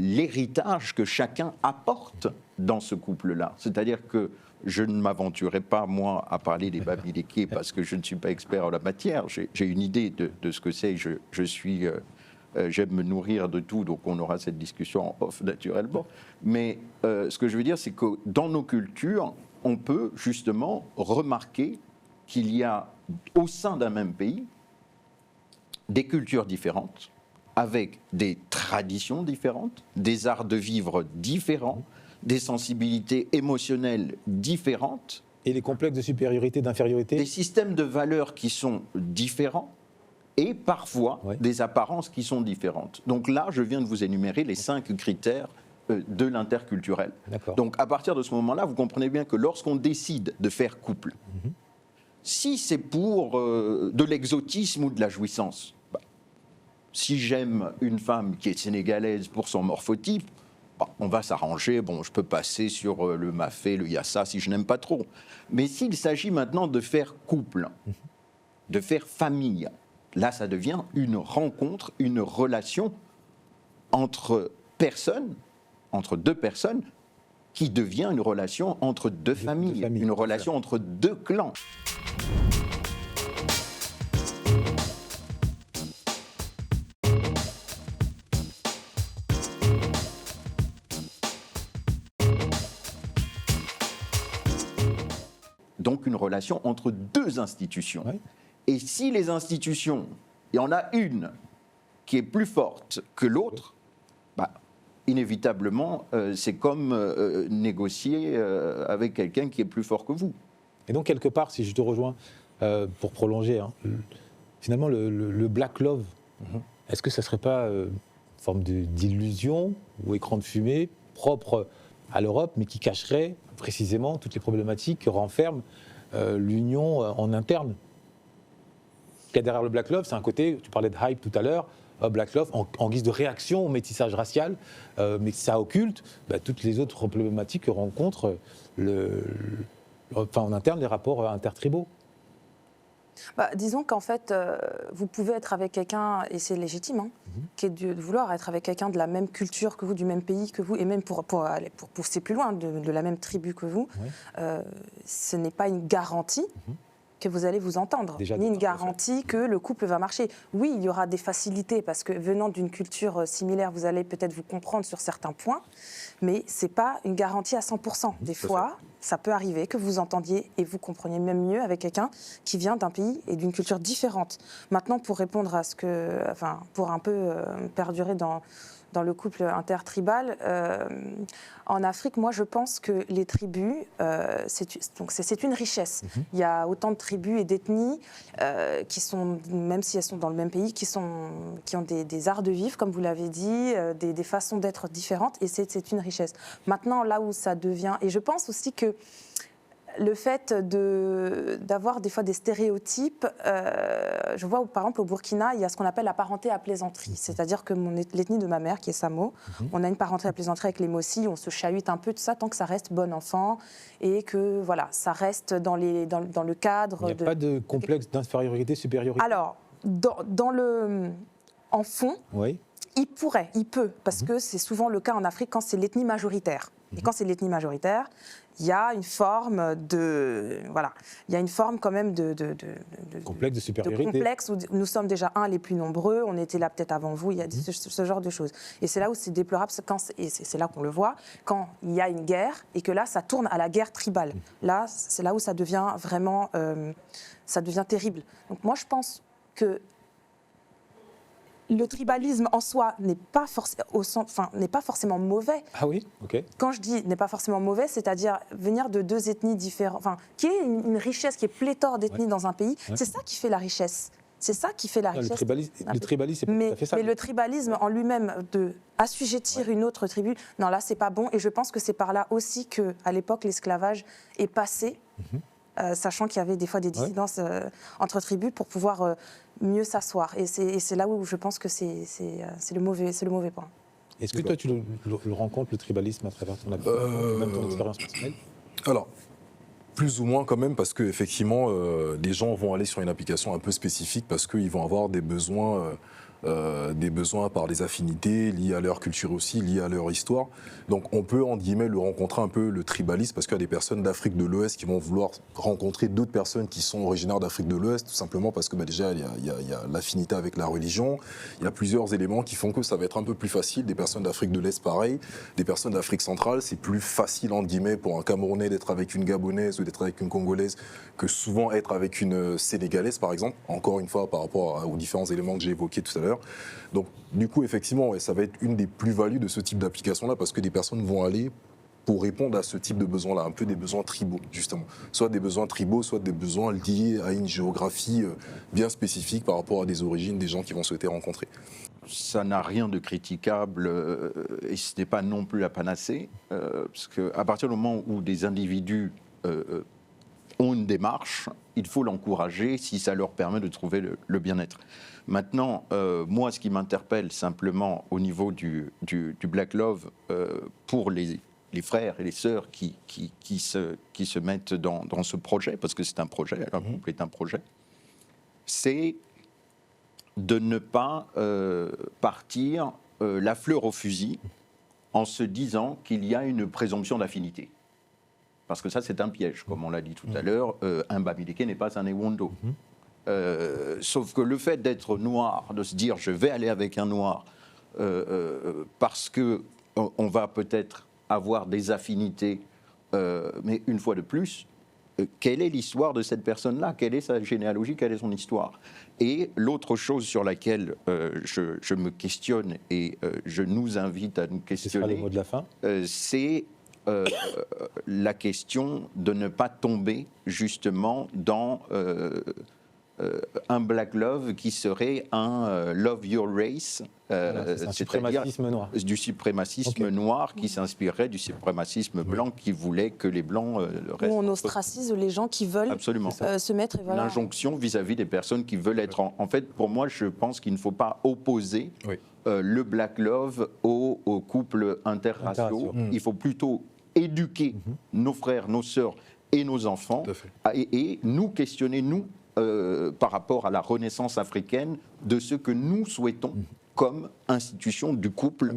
l'héritage que chacun apporte dans ce couple-là. C'est-à-dire que je ne m'aventurerai pas, moi, à parler des Bamileke parce que je ne suis pas expert en la matière. J'ai une idée de ce que c'est. J'aime me nourrir de tout, donc on aura cette discussion en off naturellement. Mais ce que je veux dire, c'est que dans nos cultures, on peut justement remarquer qu'il y a au sein d'un même pays des cultures différentes, avec des traditions différentes, des arts de vivre différents, des sensibilités émotionnelles différentes. Et les complexes de supériorité, d'infériorité. Des systèmes de valeurs qui sont différents et parfois des apparences qui sont différentes. Donc là, je viens de vous énumérer les 5 critères de l'interculturel. Donc à partir de ce moment-là, vous comprenez bien que lorsqu'on décide de faire couple, si c'est pour de l'exotisme ou de la jouissance, si j'aime une femme qui est sénégalaise pour son morphotype, on va s'arranger, je peux passer sur le mafé, le yassa, si je n'aime pas trop. Mais s'il s'agit maintenant de faire couple, de faire famille, là, ça devient une rencontre, une relation entre deux personnes, qui devient une relation entre deux familles, une relation entre deux clans. Donc une relation entre deux institutions. Oui. Et si les institutions, il y en a une qui est plus forte que l'autre, inévitablement, c'est comme négocier avec quelqu'un qui est plus fort que vous. Et donc, quelque part, si je te rejoins, pour prolonger, finalement, le Black Love, est-ce que ça ne serait pas une forme d'illusion ou écran de fumée propre à l'Europe, mais qui cacherait précisément toutes les problématiques que renferme l'union en interne? Qu'il y a derrière le Black Love, c'est un côté, tu parlais de hype tout à l'heure, Black Love en guise de réaction au métissage racial, mais ça occulte toutes les autres problématiques que rencontrent en interne les rapports intertribaux. Disons qu'en fait, vous pouvez être avec quelqu'un, et c'est légitime, hein, qui est de vouloir être avec quelqu'un de la même culture que vous, du même pays que vous, et même pour pousser plus loin, de la même tribu que vous. Ce n'est pas une garantie que vous allez vous entendre, ni une garantie que le couple va marcher. Oui, il y aura des facilités, parce que venant d'une culture similaire, vous allez peut-être vous comprendre sur certains points, mais ce n'est pas une garantie à 100%. Des fois, ça peut arriver que vous entendiez et vous compreniez même mieux avec quelqu'un qui vient d'un pays et d'une culture différente. Maintenant, pour répondre à ce que... Enfin, pour un peu perdurer dans le couple intertribal, en Afrique, moi, je pense que les tribus, c'est une richesse. Il y a autant de tribus et d'ethnies qui sont, même si elles sont dans le même pays, qui ont des arts de vivre, comme vous l'avez dit, des façons d'être différentes, et c'est une richesse. Maintenant, là où ça devient... Et je pense aussi que le fait d'avoir des fois des stéréotypes, je vois par exemple au Burkina, il y a ce qu'on appelle la parenté à plaisanterie. C'est-à-dire que l'ethnie de ma mère, qui est Samo, on a une parenté à plaisanterie avec les Mossi, on se chahute un peu, tout ça, tant que ça reste bon enfant et que voilà, ça reste dans le cadre. Il n'y a pas de complexe d'infériorité, supériorité? Alors, en fond, il peut, parce que c'est souvent le cas en Afrique quand c'est l'ethnie majoritaire. Et quand c'est l'ethnie majoritaire, il y a une forme quand même de complexe de supériorité. De complexe où nous sommes déjà les plus nombreux, on était là peut-être avant vous, il y a ce genre de choses. Et c'est là où c'est déplorable, et c'est là qu'on le voit, quand il y a une guerre et que là, ça tourne à la guerre tribale. Là, c'est là où ça devient vraiment, ça devient terrible. Donc moi, je pense que le tribalisme en soi n'est pas forcément mauvais. Ah oui, ok. Quand je dis n'est pas forcément mauvais, c'est-à-dire venir de deux ethnies différentes, qui est une richesse, qui est pléthore d'ethnies dans un pays, c'est ça qui fait la richesse. C'est ça qui fait la richesse. Le tribalisme, c'est pas tout à fait ça. Mais le tribalisme en lui-même, de assujettir une autre tribu, non, là, c'est pas bon. Et je pense que c'est par là aussi qu'à l'époque, l'esclavage est passé. Sachant qu'il y avait des fois des dissidences entre tribus pour pouvoir mieux s'asseoir. Et c'est là où je pense que c'est le mauvais point. Est-ce que toi, tu le rencontres, le tribalisme, à travers ton expérience personnelle? Alors, plus ou moins quand même, parce qu'effectivement, les gens vont aller sur une application un peu spécifique parce qu'ils vont avoir des besoins par des affinités liées à leur culture aussi, liées à leur histoire. Donc on peut, entre guillemets, le rencontrer un peu, le tribalisme, parce qu'il y a des personnes d'Afrique de l'Ouest qui vont vouloir rencontrer d'autres personnes qui sont originaires d'Afrique de l'Ouest, tout simplement parce que déjà, il y a l'affinité avec la religion, il y a plusieurs éléments qui font que ça va être un peu plus facile. Des personnes d'Afrique de l'Est, pareil, des personnes d'Afrique centrale, c'est plus facile, entre guillemets, pour un Camerounais d'être avec une Gabonaise ou d'être avec une Congolaise que souvent être avec une Sénégalaise, par exemple, encore une fois, par rapport aux différents éléments que j'ai évoqués tout à l'heure. Donc, du coup, effectivement, ça va être une des plus-values de ce type d'application-là, parce que des personnes vont aller pour répondre à ce type de besoins-là, un peu des besoins tribaux, justement. Soit des besoins tribaux, soit des besoins liés à une géographie bien spécifique par rapport à des origines des gens qui vont souhaiter rencontrer. Ça n'a rien de critiquable et ce n'est pas non plus la panacée, parce qu'à partir du moment où des individus ont une démarche, il faut l'encourager si ça leur permet de trouver le bien-être. Maintenant, moi, ce qui m'interpelle simplement au niveau du Black Love, pour les frères et les sœurs qui se mettent dans ce projet, parce que c'est un projet, un couple est un projet, c'est de ne pas partir la fleur au fusil en se disant qu'il y a une présomption d'affinité. Parce que ça, c'est un piège, comme on l'a dit tout à l'heure. Un Bamileke n'est pas un Ewondo. Sauf que le fait d'être noir, de se dire je vais aller avec un noir, parce qu'on va peut-être avoir des affinités, mais une fois de plus, quelle est l'histoire de cette personne-là? Quelle est sa généalogie? Quelle est son histoire? Et l'autre chose sur laquelle je me questionne et je nous invite à nous questionner, ce sera le mot de la fin, c'est la question de ne pas tomber justement dans un Black Love qui serait un Love Your Race, c'est un suprémacisme noir. Du suprémacisme noir qui s'inspirerait du suprémacisme blanc qui voulait que les Blancs restent. Où on ostracise les gens qui veulent se mettre. Et voilà. L'injonction vis-à-vis des personnes qui veulent être... En fait, pour moi, je pense qu'il ne faut pas opposer le Black Love aux couples interraciaux. Il faut plutôt éduquer nos frères, nos sœurs et nos enfants et nous questionner, nous, par rapport à la renaissance africaine de ce que nous souhaitons comme institution du couple,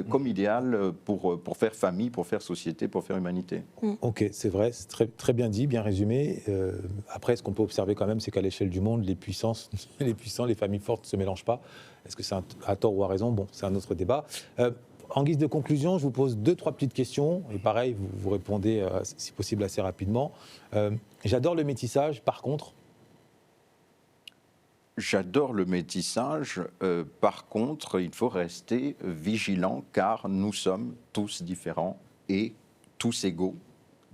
comme idéal pour faire famille, pour faire société, pour faire humanité. Ok, c'est vrai, c'est très, très bien dit, bien résumé. Après, ce qu'on peut observer quand même, c'est qu'à l'échelle du monde, les puissants, les familles fortes ne se mélangent pas. Est-ce que c'est à tort ou à raison? Bon, c'est un autre débat. En guise de conclusion, je vous pose 2-3 petites questions, et pareil, vous répondez, si possible, assez rapidement. J'adore le métissage, par contre. J'adore le métissage. Par contre, il faut rester vigilant car nous sommes tous différents et tous égaux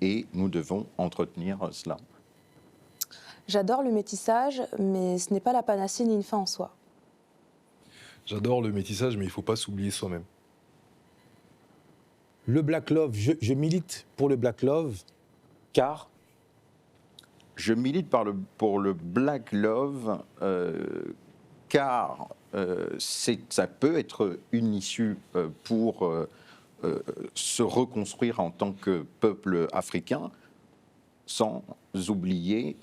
et nous devons entretenir cela. J'adore le métissage, mais ce n'est pas la panacée ni une fin en soi. J'adore le métissage, mais il ne faut pas s'oublier soi-même. Le Black Love, je milite pour le Black Love car... Je milite pour le Black Love car ça peut être une issue pour se reconstruire en tant que peuple africain, sans oublier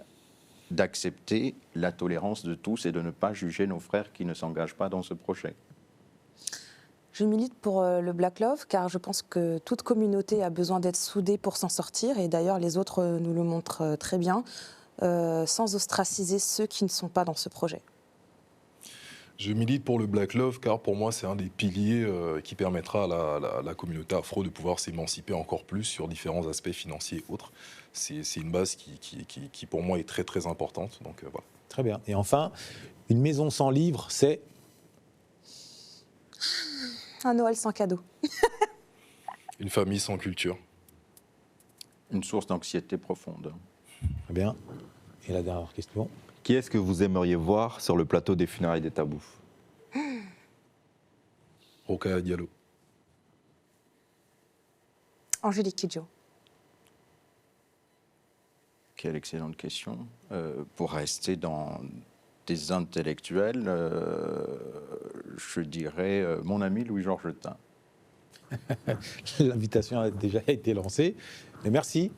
d'accepter la tolérance de tous et de ne pas juger nos frères qui ne s'engagent pas dans ce projet. Je milite pour le Black Love car je pense que toute communauté a besoin d'être soudée pour s'en sortir et d'ailleurs les autres nous le montrent très bien, sans ostraciser ceux qui ne sont pas dans ce projet. Je milite pour le Black Love car pour moi c'est un des piliers qui permettra à la communauté afro de pouvoir s'émanciper encore plus sur différents aspects financiers et autres. C'est une base qui pour moi est très très importante. Donc, voilà. Très bien. Et enfin, une maison sans livre, c'est... Un Noël sans cadeau. Une famille sans culture. Une source d'anxiété profonde. Très bien. Et la dernière question. Qui est-ce que vous aimeriez voir sur le plateau des funérailles des Tabous? Rokhaya Diallo. Angélique Kidjo. Quelle excellente question. Pour rester dans des intellectuels, je dirais mon ami Louis-Georges Tin. L'invitation a déjà été lancée. Mais merci.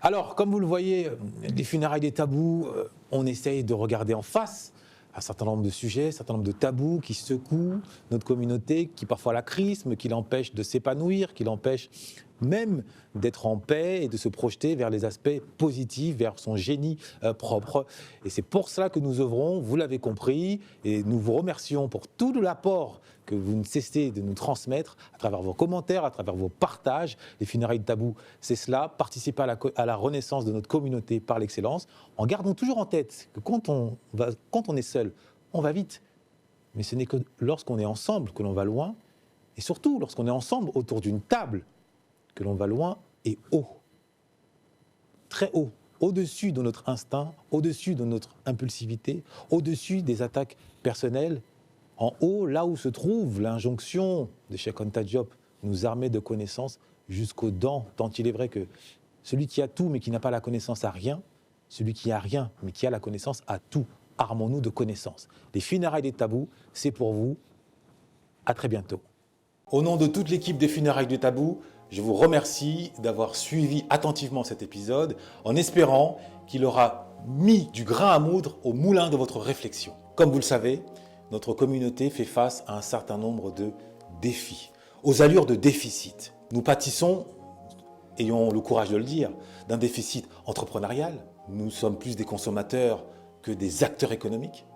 Alors, comme vous le voyez, les funérailles des tabous, on essaye de regarder en face un certain nombre de sujets, un certain nombre de tabous qui secouent notre communauté, qui parfois la crisment, qui l'empêchent de s'épanouir, qui l'empêchent même d'être en paix et de se projeter vers les aspects positifs, vers son génie propre. Et c'est pour cela que nous œuvrons, vous l'avez compris, et nous vous remercions pour tout l'apport que vous ne cessez de nous transmettre à travers vos commentaires, à travers vos partages. Les funérailles de tabou, c'est cela, participer à la renaissance de notre communauté par l'excellence, en gardant toujours en tête que quand on est seul, on va vite. Mais ce n'est que lorsqu'on est ensemble que l'on va loin, et surtout lorsqu'on est ensemble autour d'une table, que l'on va loin et haut, très haut, au-dessus de notre instinct, au-dessus de notre impulsivité, au-dessus des attaques personnelles, en haut, là où se trouve l'injonction de Cheikh Anta Diop, nous armer de connaissances jusqu'aux dents, tant il est vrai que celui qui a tout mais qui n'a pas la connaissance a rien, celui qui a rien mais qui a la connaissance a tout. Armons-nous de connaissances. Les funérailles des tabous, c'est pour vous. À très bientôt. Au nom de toute l'équipe des funérailles des tabous, je vous remercie d'avoir suivi attentivement cet épisode en espérant qu'il aura mis du grain à moudre au moulin de votre réflexion. Comme vous le savez, notre communauté fait face à un certain nombre de défis, aux allures de déficit. Nous pâtissons, ayons le courage de le dire, d'un déficit entrepreneurial. Nous sommes plus des consommateurs que des acteurs économiques.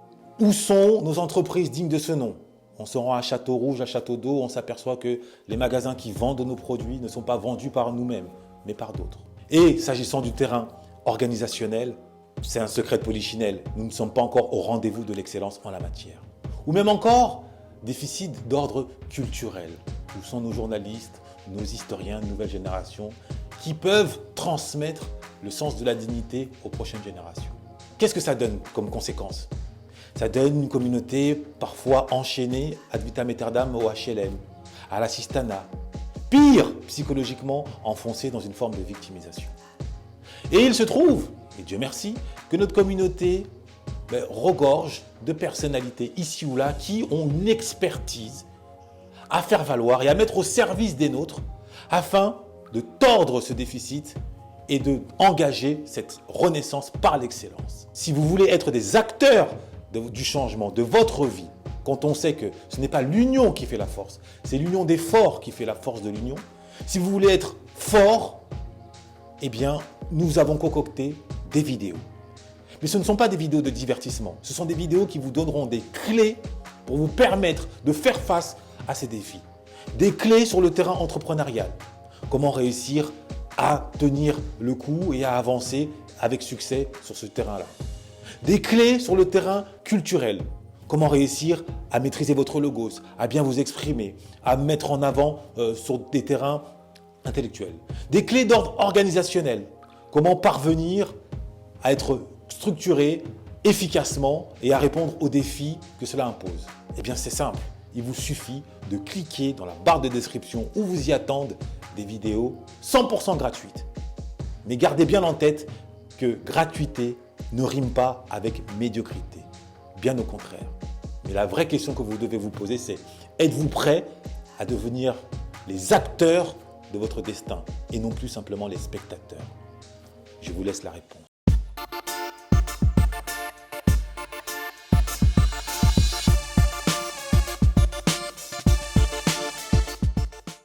Où sont nos entreprises dignes de ce nom ? On se rend à Château-Rouge, à Château-d'Eau, on s'aperçoit que les magasins qui vendent nos produits ne sont pas vendus par nous-mêmes, mais par d'autres. Et s'agissant du terrain organisationnel, c'est un secret de polichinelle. Nous ne sommes pas encore au rendez-vous de l'excellence en la matière. Ou même encore, déficit d'ordre culturel. Où sont nos journalistes, nos historiens de nouvelle génération qui peuvent transmettre le sens de la dignité aux prochaines générations? Qu'est-ce que ça donne comme conséquence? Ça donne une communauté parfois enchaînée ad vitam aeternam au HLM, à l'assistanat. Pire, psychologiquement enfoncée dans une forme de victimisation. Et il se trouve, et Dieu merci, que notre communauté regorge de personnalités ici ou là qui ont une expertise à faire valoir et à mettre au service des nôtres afin de tordre ce déficit et d'engager cette renaissance par l'excellence. Si vous voulez être des acteurs du changement de votre vie, quand on sait que ce n'est pas l'union qui fait la force, c'est l'union des forts qui fait la force de l'union. Si vous voulez être fort, eh bien, nous avons concocté des vidéos. Mais ce ne sont pas des vidéos de divertissement, ce sont des vidéos qui vous donneront des clés pour vous permettre de faire face à ces défis. Des clés sur le terrain entrepreneurial. Comment réussir à tenir le coup et à avancer avec succès sur ce terrain-là. Des clés sur le terrain culturel. Comment réussir à maîtriser votre logos, à bien vous exprimer, à mettre en avant sur des terrains intellectuels. Des clés d'ordre organisationnel. Comment parvenir à être structuré efficacement et à répondre aux défis que cela impose. Eh bien, c'est simple. Il vous suffit de cliquer dans la barre de description où vous y attendent des vidéos 100% gratuites. Mais gardez bien en tête que gratuité ne rime pas avec médiocrité. Bien au contraire. Mais la vraie question que vous devez vous poser, c'est êtes-vous prêt à devenir les acteurs de votre destin et non plus simplement les spectateurs? Je vous laisse la réponse.